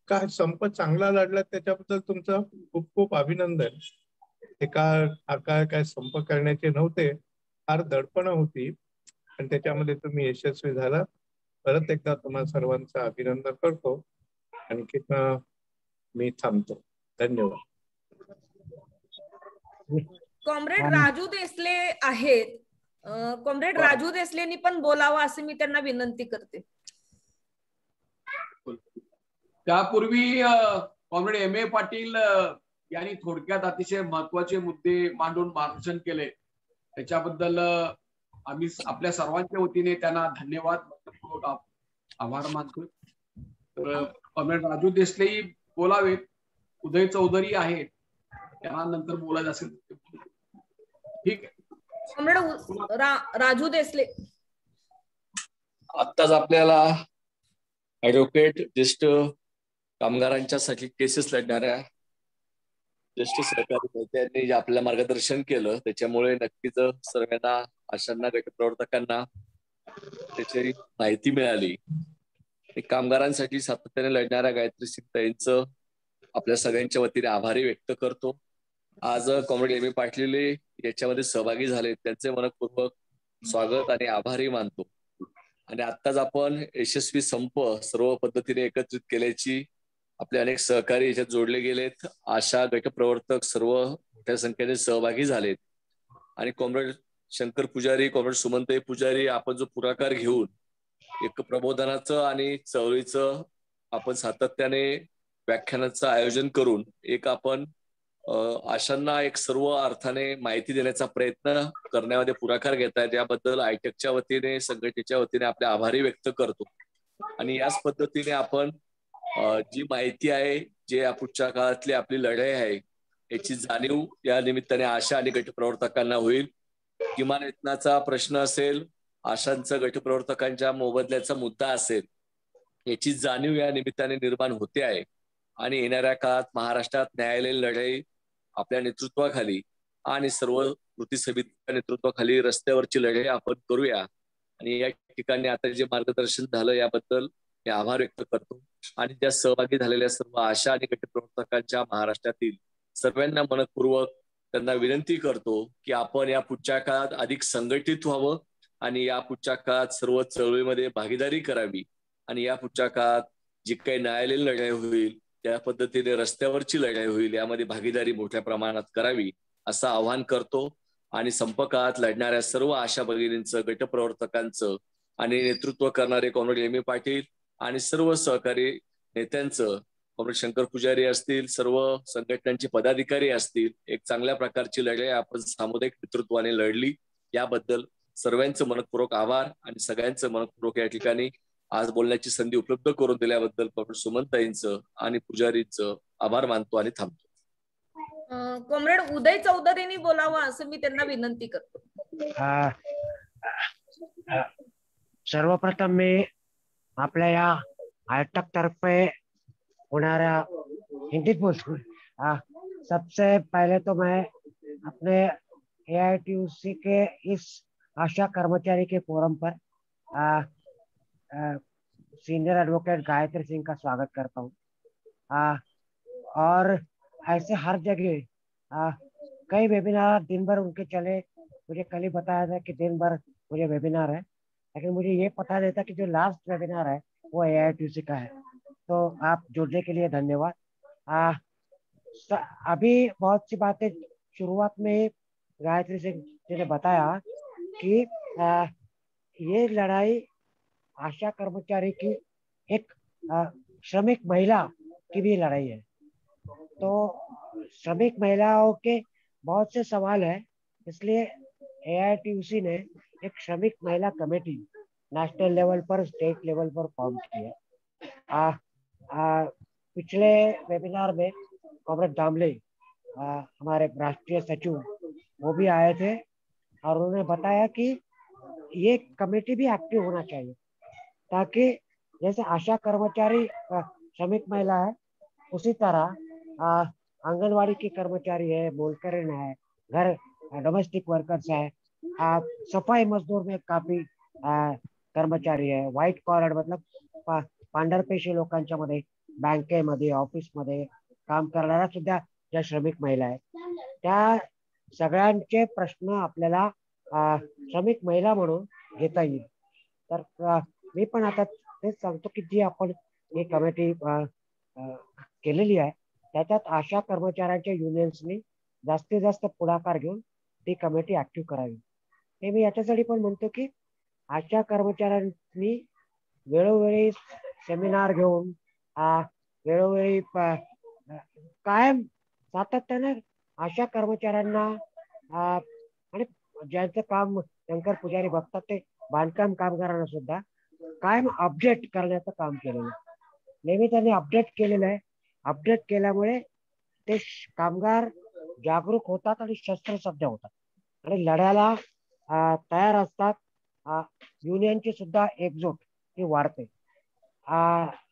काय संप चांगला लढला त्याच्याबद्दल तुमचं खूप खूप अभिनंदन. हा काळ काय संप करण्याचे नव्हते, फार दडपण होती आणि त्याच्यामध्ये तुम्ही यशस्वी झाला. परत एकदा तुम्हाला सर्वांचं अभिनंदन करतो. आणखीन मी थांबतो. धन्यवाद. कॉम्रेड राजू देसले आहेत. कॉम्रेड राजू देसलेंनी पण बोलावं असे मी त्यांना विनंती करते. त्यापूर्वी कॉम्रेड M.A. पाटील यांनी थोडक्यात अतिशय महत्वाचे मुद्दे मांडून मार्गदर्शन केले. त्याच्याबद्दल आम्ही आपल्या सर्वांच्या वतीने त्यांना धन्यवाद आभार मानतो. तर कॉम्रेड राजू देसले बोलावेत. उदय चौधरी आहेत, त्यांना नंतर बोलायचं असेल ठीक आहे. कॉम्रेड राजू देसले. आत्ताच आपल्याला ऍडव्होकेट ज्येष्ठ कामगारांच्यासाठी केसेस लढणाऱ्या ज्येष्ठ सहकारी नेत्यांनी जे आपल्याला मार्गदर्शन केलं त्याच्यामुळे नक्कीच सर्वांना आशांना गटप्रवर्तकांना त्याची माहिती मिळाली. कामगारांसाठी सातत्याने लढणाऱ्या गायत्री सिंग ताईंचं आपल्या सगळ्यांच्या वतीने आभारी व्यक्त करतो. आज कॉम्रेड M.A. पाटील याच्यामध्ये सहभागी झाले त्यांचे मनपूर्वक स्वागत आणि आभारी मानतो. आणि आत्ताच आपण यशस्वी संप सर्व पद्धतीने एकत्रित केल्याची आपले अनेक सहकारी याच्यात जोडले गेलेत. आशा गटप्रवर्तक सर्व मोठ्या संख्येने सहभागी झालेत आणि कॉम्रेड शंकर पुजारी, कॉम्रेड सुमनताई पुजारी आपण जो पुढाकार घेऊन एक प्रबोधनाचं आणि चळवळीचं आपण सातत्याने व्याख्यानाचं आयोजन करून एक आपण आशांना एक सर्व अर्थाने माहिती देण्याचा प्रयत्न करण्यामध्ये पुढाकार घेत आहेत. याबद्दल आयटेकच्या वतीने संघटनेच्या वतीने आपले आभारी व्यक्त करतो. आणि याच पद्धतीने आपण जी माहिती आहे जे पुढच्या काळातली आपली लढाई आहे याची जाणीव या निमित्ताने आशा आणि गटप्रवर्तकांना होईल. किमान वेतनाचा प्रश्न असेल, आशांचं गटप्रवर्तकांच्या मोबदल्याचा मुद्दा असेल, याची जाणीव या निमित्ताने निर्माण होते आहे. आणि येणाऱ्या काळात महाराष्ट्रात न्यायालयीन लढाई आपल्या नेतृत्वाखाली आणि सर्व कृती समितीच्या नेतृत्वाखाली रस्त्यावरची लढाई आपण करूया. आणि या ठिकाणी आता जे मार्गदर्शन झालं याबद्दल मी आभार व्यक्त करतो. आणि त्या सहभागी झालेल्या सर्व आशा आणि गटप्रवर्तकांच्या महाराष्ट्रातील सर्वांना मनपूर्वक त्यांना विनंती करतो की आपण या पुढच्या काळात अधिक संघटित व्हावं आणि या पुढच्या काळात सर्व चळवळीमध्ये भागीदारी करावी. आणि या पुढच्या काळात जी काही न्यायालयीन लढाई होईल त्या पद्धतीने रस्त्यावरची लढाई होईल यामध्ये भागीदारी मोठ्या प्रमाणात करावी असं आवाहन करतो. आणि संप काळात लढणाऱ्या सर्व आशा भगिनींचं, गटप्रवर्तकांचं आणि नेतृत्व करणारे कॉम्रेड M.A. पाटील आणि सर्व सहकारी नेत्यांचं, कॉम्रेड शंकर पुजारी असतील, सर्व संघटनांचे पदाधिकारी असतील, एक चांगल्या प्रकारची लढाई आपण सामुदायिक नेतृत्वाने लढली. याबद्दल सर्वांचं मनपूर्वक आभार आणि सगळ्यांचं मनपूर्वक या ठिकाणी आज बोलण्याची संधी उपलब्ध करून दिल्याबद्दल कॉम्रेड सुमनताईंचं आणि पुजारींचं आभार मानतो आणि थांबतो. कॉम्रेड उदय चौधरींनी बोलावं असं मी त्यांना विनंती करतो. सर्वप्रथम मी आपल्या या आयटक तर्फे होणाऱ्या हिंदीत बोलतो. सबसे पहले तो मैं अपने AITUC के इस आशा कर्मचारी के फोरम पर सीनियर एडवोकेट गायत्री सिंह का स्वागत करता हूँ। और ऐसे हर जगह कई वेबिनार दिन भर उनके चले। मुझे कल ही बताया था कि दिन भर मुझे वेबिनार है, लेकिन मुझे ये पता नहीं था कि जो लास्ट वेबिनार है वो AITUC का है। तो आप जुड़ने के लिए धन्यवाद। अभी बहुत सी बातें शुरुआत में गायत्री सिंह जी ने बताया कि ये लड़ाई आशा कर्मचारी की एक श्रमिक महिला की भी लड़ाई है। तो श्रमिक महिलाओं के बहुत से सवाल है, इसलिए AITUC ने एक श्रमिक महिला कमेटी नेशनल लेवल पर, स्टेट लेवल पर फॉर्म की है। पिछले वेबिनार में कॉमरेड दामले हमारे राष्ट्रीय सचिव वो भी आए थे और उन्होंने बताया कि ये कमेटी भी एक्टिव होना चाहिए, ताकि जैसे आशा कर्मचारी श्रमिक महिला है, उसी तरह आंगनवाड़ी की कर्मचारी है, मोलकरीण है, घर डोमेस्टिक वर्कर्स है, सफाई मजदूर में काफी कर्मचारी है, व्हाईट कॉलर मतलब पांढरपेशी लोकांच्या मध्ये, बँकेमध्ये, ऑफिसमध्ये काम करणाऱ्या सुद्धा ज्या श्रमिक महिला आहेत, त्या सगळ्यांचे प्रश्न आपल्याला श्रमिक महिला म्हणून घेता येईल. तर मी पण आता तेच सांगतो की जी आपण ही कमिटी केलेली आहे त्याच्यात आशा कर्मचाऱ्यांच्या युनियन्सनी जास्तीत जास्त पुढाकार घेऊन ती कमिटी ऍक्टिव्ह करावी. हे मी याच्यासाठी पण म्हणतो की आशा कर्मचाऱ्यांनी वेळोवेळी सेमिनार घेऊन वेळोवेळी कायम सातत्याने आशा कर्मचाऱ्यांना आणि ज्यांचं काम शंकर पुजारी बघतात ते बांधकाम कामगारांना सुद्धा कायम अपडेट करण्याचं काम केलेलं आहे. नेहमी त्यांनी अपडेट केलेलं आहे. अपडेट केल्यामुळे ते कामगार जागरूक होतात आणि शस्त्रसज्ज होतात आणि लढ्याला तयार असतात. युनियनची सुद्धा एकजूट ही वाढते.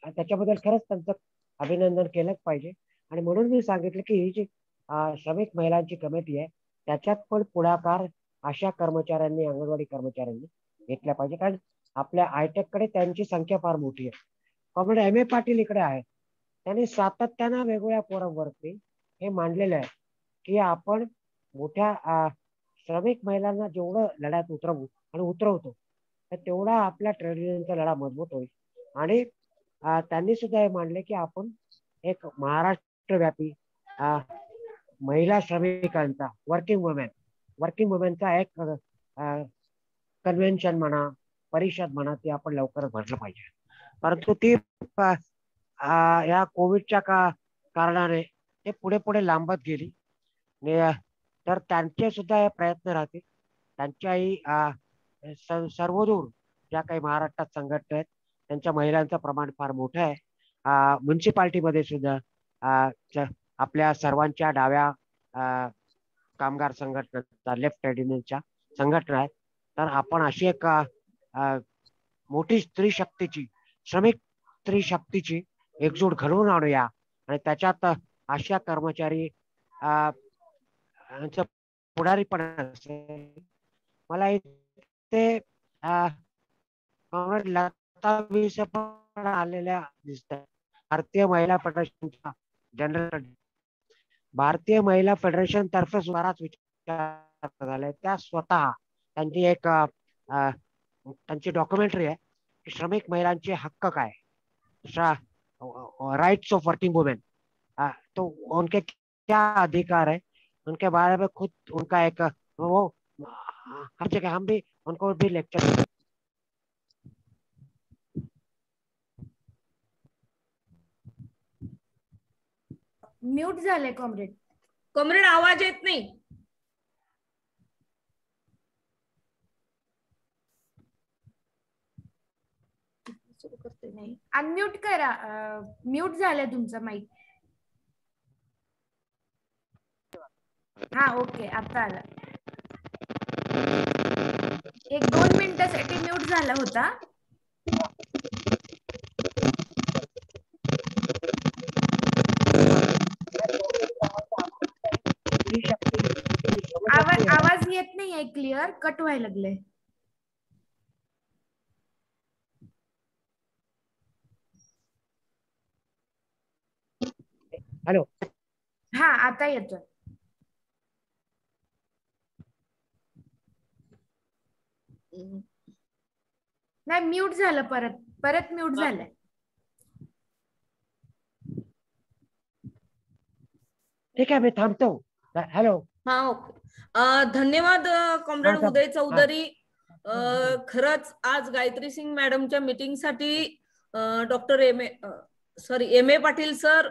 त्याच्याबद्दल खरंच त्यांचं अभिनंदन केलंच पाहिजे. आणि म्हणून मी सांगितलं की ही जी श्रमिक महिलांची कमिटी आहे त्याच्यात पण पुढाकार आशा कर्मचाऱ्यांनी, अंगणवाडी कर्मचाऱ्यांनी घेतल्या पाहिजे, कारण आपल्या आयटेक कडे त्यांची संख्या फार मोठी आहे. कॉम्रेड MA पाटील इकडे आहेत, त्यांनी सातत्यानं वेगवेगळ्या फोरमवरती हे मांडलेलं आहे की आपण मोठ्या श्रमिक महिलांना जेवढं लढ्यात उतरवू आणि उतरवतो तर तेवढा आपल्या ट्रेड युनियनचा लढा मजबूत होईल. आणि त्यांनी सुद्धा हे मांडले की आपण एक महाराष्ट्रव्यापी महिला श्रमिकांचा वर्किंग वुमेनचा एक कन्व्हेन्शन म्हणा, परिषद म्हणा, ती आपण लवकरच भरलं पाहिजे. परंतु ती या कोविडच्या कारणाने ते पुढे पुढे लांबत गेली. तर त्यांचे सुद्धा हे प्रयत्न राहतील. त्यांच्याही सर्वदूर ज्या काही महाराष्ट्रात संघटना आहेत त्यांच्या महिलांचं प्रमाण फार मोठं आहे. म्युन्सिपाल्टीमध्ये सुद्धा आपल्या सर्वांच्या डाव्या कामगार संघटना, लेफ्ट ट्रेड युनियनच्या संघटना आहेत. तर आपण अशी एक मोठी स्त्री शक्तीची, श्रमिक स्त्री शक्तीची एकजूट घडवून आणूया आणि त्याच्यात आशा कर्मचारी यांचं पुढारीपण असेल. मला इथे लता विषय पण आलेल्या दिसतात. भारतीय महिला फेडरेशनच्या जनरल, भारतीय महिला फेडरेशन तर्फे बराच विचार झालाय. त्या स्वतः त्यांची एक त्यांची डॉक्युमेंटरी आहे की श्रमिक महिलांचे हक्क काय, राइट्स ऑफ वर्किंग वुमेन, तो उनके क्या अधिकार है, उनके बारे में खुद उनका एक वो हर जगह हम भी उनको भी लेक्चर. म्यूट झाले कॉम्रेड. कॉम्रेड आवाज येत नाही. अनम्यूट करा. म्यूट झालं तुमचं माईक. हा ओके, आता आला. 1-2 मिनिटासाठी म्यूट झाला होता. आवाज येत नाहीये क्लिअर, कट व्हायला लागले. हॅलो, हा आता येतोय. नाही, म्यूट झालं, परत म्यूट झालंय. ठीक आहे, मी थांबतो. हॅलो. हा ओके. धन्यवाद कॉम्रेड उदय चौधरी. खरंच आज गायत्री सिंग मॅडमच्या मीटिंगसाठी doctor M A Patil sir,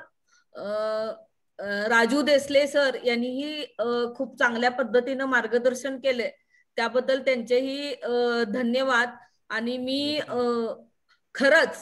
Raju Desale sir यांनीही खूप चांगल्या पद्धतीनं मार्गदर्शन केले, त्याबद्दल त्यांचेही धन्यवाद. आणि मी खरंच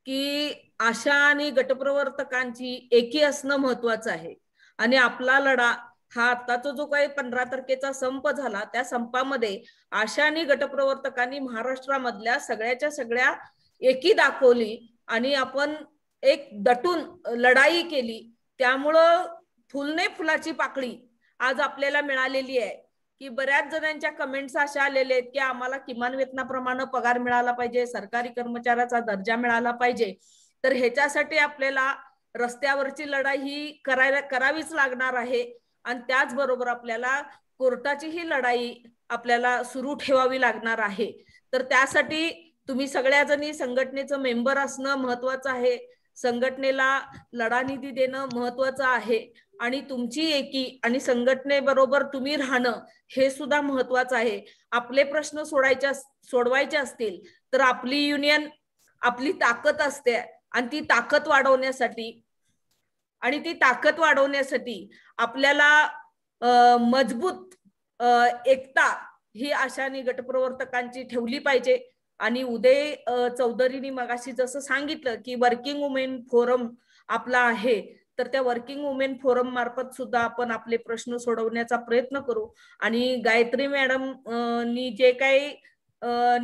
की आशा आणि गटप्रवर्तकांची एकी असणं महत्वाचं आहे. आणि आपला लढा हा आताचा जो काही 15 तारखेचा संप झाला, त्या संपामध्ये आशा आणि गटप्रवर्तकांनी महाराष्ट्रामधल्या सगळ्याच्या सगळ्या एकी दाखवली आणि आपण एक दटून लढाई केली. त्यामुळं फुलने फुलाची पाकळी आज आपल्याला मिळालेली आहे. की बऱ्याच जणांच्या कमेंट्स अशा आलेल्या आहेत की आम्हाला किमान वेतनाप्रमाणे पगार मिळाला पाहिजे, सरकारी कर्मचाऱ्याचा दर्जा मिळाला पाहिजे. तर ह्याच्यासाठी आपल्याला रस्त्यावरची लढाई ही करावीच लागणार आहे. आणि त्याचबरोबर आपल्याला कोर्टाची ही लढाई आपल्याला सुरू ठेवावी लागणार आहे. तर त्यासाठी तुम्ही सगळ्या जणी संघटनेचं मेंबर असणं महत्वाचं आहे, संघटनेला लढा निधी देणं महत्वाचं आहे आणि तुमची एकी आणि संघटनेबरोबर तुम्ही राहणं हे सुद्धा महत्वाचं आहे. आपले प्रश्न सोडवायचे असतील तर आपली युनियन आपली ताकद असते आणि ती ताकद वाढवण्यासाठी आपल्याला मजबूत एकता ही आशा आणि गटप्रवर्तकांची ठेवली पाहिजे. आणि उदय चौधरींनी मगाशी जसं सांगितलं की वर्किंग वुमेन फोरम आपला आहे, तर त्या वर्किंग वुमेन फोरम मार्फत सुद्धा आपण आपले प्रश्न सोडवण्याचा प्रयत्न करू. आणि गायत्री मॅडम नी जे काही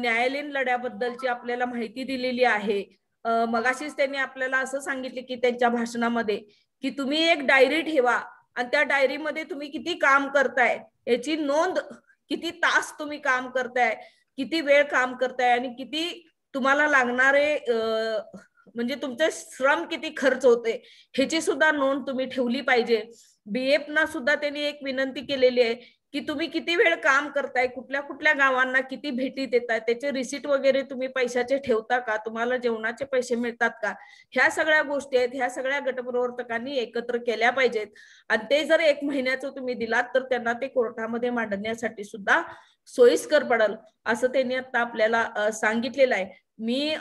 न्यायालयीन लढ्याबद्दलची आपल्याला माहिती दिलेली आहे, मगाशीच त्यांनी आपल्याला असं सांगितले की त्यांच्या भाषणामध्ये की तुम्ही एक डायरी ठेवा आणि त्या डायरीमध्ये तुम्ही किती काम करताय याची नोंद, किती तास तुम्ही काम करताय, किती वेळ काम करताय आणि किती तुम्हाला लागणारे म्हणजे तुमचे श्रम किती खर्च होते ह्याची सुद्धा नोंद तुम्ही ठेवली पाहिजे. बीएफ ना सुद्धा त्यांनी एक विनंती केलेली आहे की तुम्ही किती वेळ काम करताय, कुठल्या कुठल्या गावांना किती भेटी देताय, त्याचे रिसिट वगैरे तुम्ही पैशाचे ठेवता का, तुम्हाला जेवणाचे पैसे मिळतात का, ह्या सगळ्या गोष्टी आहेत. ह्या सगळ्या गटप्रवर्तकांनी एकत्र केल्या पाहिजेत. आणि ते जर 1 महिन्याचं तुम्ही दिलात तर त्यांना ते कोर्टामध्ये मांडण्यासाठी सुद्धा सोयीस्कर पडेल असं त्यांनी आता आपल्याला सांगितलेलं आहे. मी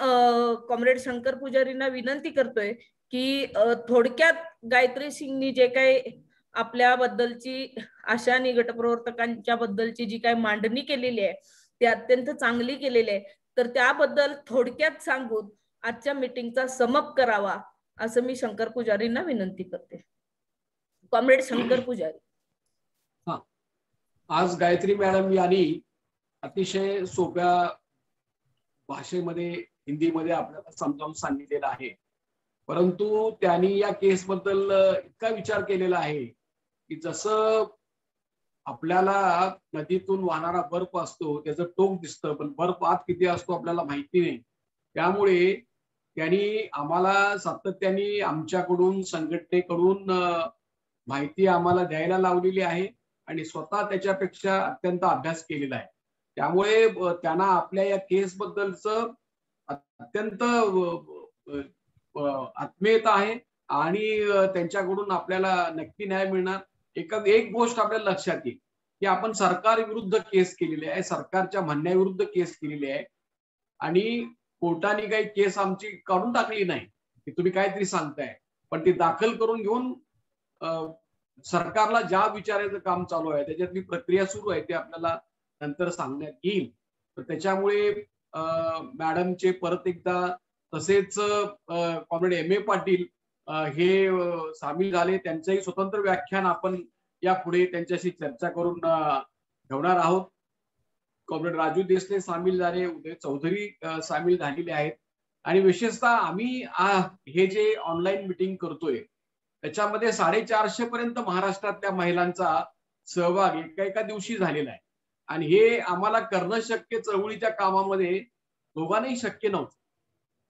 कॉम्रेड शंकर पुजारींना विनंती करतोय की थोडक्यात गायत्री सिंगनी जे काही आपल्याबद्दलची आशा आणि गटप्रवर्तकांच्या बद्दलची जी काही मांडणी केलेली आहे ती अत्यंत चांगली केलेली आहे, तर त्याबद्दल थोडक्यात सांगून आजच्या मीटिंगचा समप करावा असं मी शंकर पुजारींना विनंती करते. कॉम्रेड शंकर पुजारी. हा, आज गायत्री मॅडम यांनी अतिशय सोप्या भाषेमध्ये हिंदीमध्ये आपल्याला समजावून सांगितलेलं आहे, परंतु त्यांनी या केसबद्दल इतका विचार केलेला आहे की जसं आपल्याला नदीतून वाहणारा बर्फ असतो त्याचं टोक दिसतं पण बर्फ आत किती असतो आपल्याला माहिती नाही. त्यामुळे त्यांनी आम्हाला सातत्याने आमच्याकडून संघटनेकडून माहिती आम्हाला द्यायला लावलेली आहे आणि स्वतः त्याच्यापेक्षा अत्यंत अभ्यास केलेला आहे. त्यामुळे त्यांना आपल्या या केस बद्दलचं अत्यंत आत्मीयता आहे आणि त्यांच्याकडून आपल्याला नक्की न्याय मिळणार. एक गोष्ट आपल्याला लक्षात येईल की आपण सरकार विरुद्ध केस केलेली आहे, सरकारच्या म्हणण्याविरुद्ध केस केलेली आहे आणि कोर्टाने काही केस आमची काढून टाकली नाही की तुम्ही काहीतरी सांगताय, पण ती दाखल करून घेऊन सरकारला ज्या विचारायचं काम चालू आहे त्याच्यातली प्रक्रिया सुरू आहे ते आपल्याला नंतर सांगण्यात येईल. तर त्याच्यामुळे मॅडमचे परत एकदा तसेच कॉम्रेड एम ए पाटील हे सामील झाले, त्यांचंही स्वतंत्र व्याख्यान आपण यापुढे त्यांच्याशी चर्चा करून ठेवणार आहोत. कॉम्रेड राजू देसले सामील झाले, उदय चौधरी सामील झालेले आहेत. आणि विशेषतः आम्ही हे जे ऑनलाईन मिटिंग करतोय त्याच्यामध्ये 450 पर्यंत महाराष्ट्रातल्या महिलांचा सहभाग एका दिवशी झालेला आहे. आणि हे आम्हाला करणं शक्य चळवळीच्या कामामध्ये दोघांनाही शक्य नव्हतं.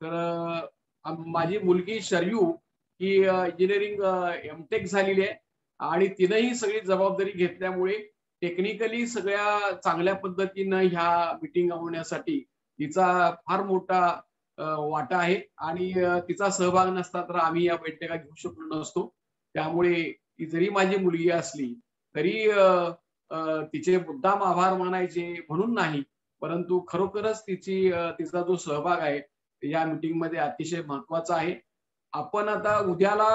तर माझी मुलगी शर्यू ही इंजिनिअरिंग एमटेक झालेली आहे आणि तिनंही सगळी जबाबदारी घेतल्यामुळे टेक्निकली सगळ्या चांगल्या पद्धतीनं ह्या मिटिंग होण्यासाठी तिचा फार मोठा वाटा आहे. आणि तिचा सहभाग नसता तर आम्ही या बैठका घेऊ शकलो नसतो. त्यामुळे ती जरी माझी मुलगी असली तरी तिचे मुद्दाम आभार मानायचे म्हणून नाही, परंतु खरोखरच तिचा जो सहभाग आहे या मीटिंग मध्ये अतिशय महत्वाचा आहे. आपण आता उद्याला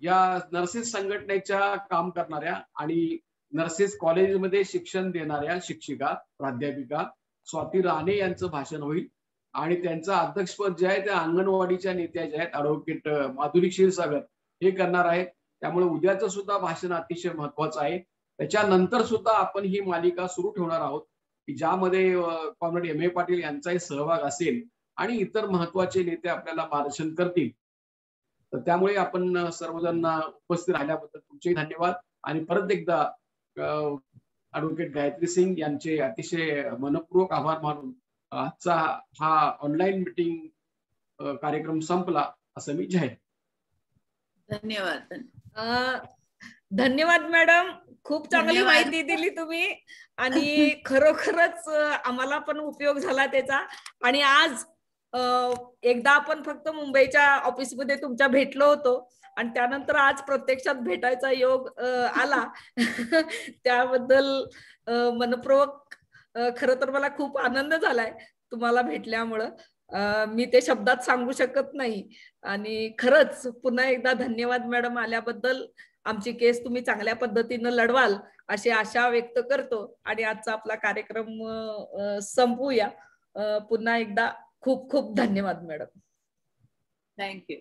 या नर्सेस संघटनेच्या काम करणाऱ्या आणि नर्सेस कॉलेजमध्ये शिक्षण देणाऱ्या शिक्षिका प्राध्यापिका स्वाती राणे यांचं भाषण होईल. आणि त्यांचं अध्यक्षपद जे आहे त्या अंगणवाडीच्या नेत्या ज्या आहेत ऍडव्होकेट माधुरी क्षीरसागर हे करणार आहेत. त्यामुळे उद्याचं सुद्धा भाषण अतिशय महत्वाचं आहे. त्याच्यानंतर सुद्धा आपण ही मालिका सुरू ठेवणार आहोत की ज्यामध्ये कॉम्रेड एम ए पाटील यांचाही सहभाग असेल आणि इतर महत्वाचे नेते आपल्याला मार्गदर्शन करतील. तर त्यामुळे आपण सर्वजण उपस्थित राहिल्याबद्दल तुमचे धन्यवाद. आणि परत एकदा ऍडव्होकेट गायत्री सिंग यांचे अतिशय मनपूर्वक आभार मानून आजचा हा ऑनलाईन मीटिंग कार्यक्रम संपला असं मी जाहीर. धन्यवाद. धन्यवाद मॅडम, खूप चांगली माहिती दिली तुम्ही आणि खरोखरच आम्हाला पण उपयोग झाला त्याचा. आणि आज एकदा आपण फक्त मुंबईच्या ऑफिसमध्ये तुमच्या भेटलो होतो आणि त्यानंतर आज प्रत्यक्षात भेटायचा योग आला त्याबद्दल मनपूर्वक खरं तर मला खूप आनंद झालाय तुम्हाला भेटल्यामुळं. मी ते शब्दात सांगू शकत नाही. आणि खरंच पुन्हा एकदा धन्यवाद मॅडम आल्याबद्दल. आमची केस तुम्ही चांगल्या पद्धतीनं लढवाल अशी आशा व्यक्त करतो आणि आजचा आपला कार्यक्रम संपवूया. पुन्हा एकदा खूप खूप धन्यवाद मॅडम. थँक्यू.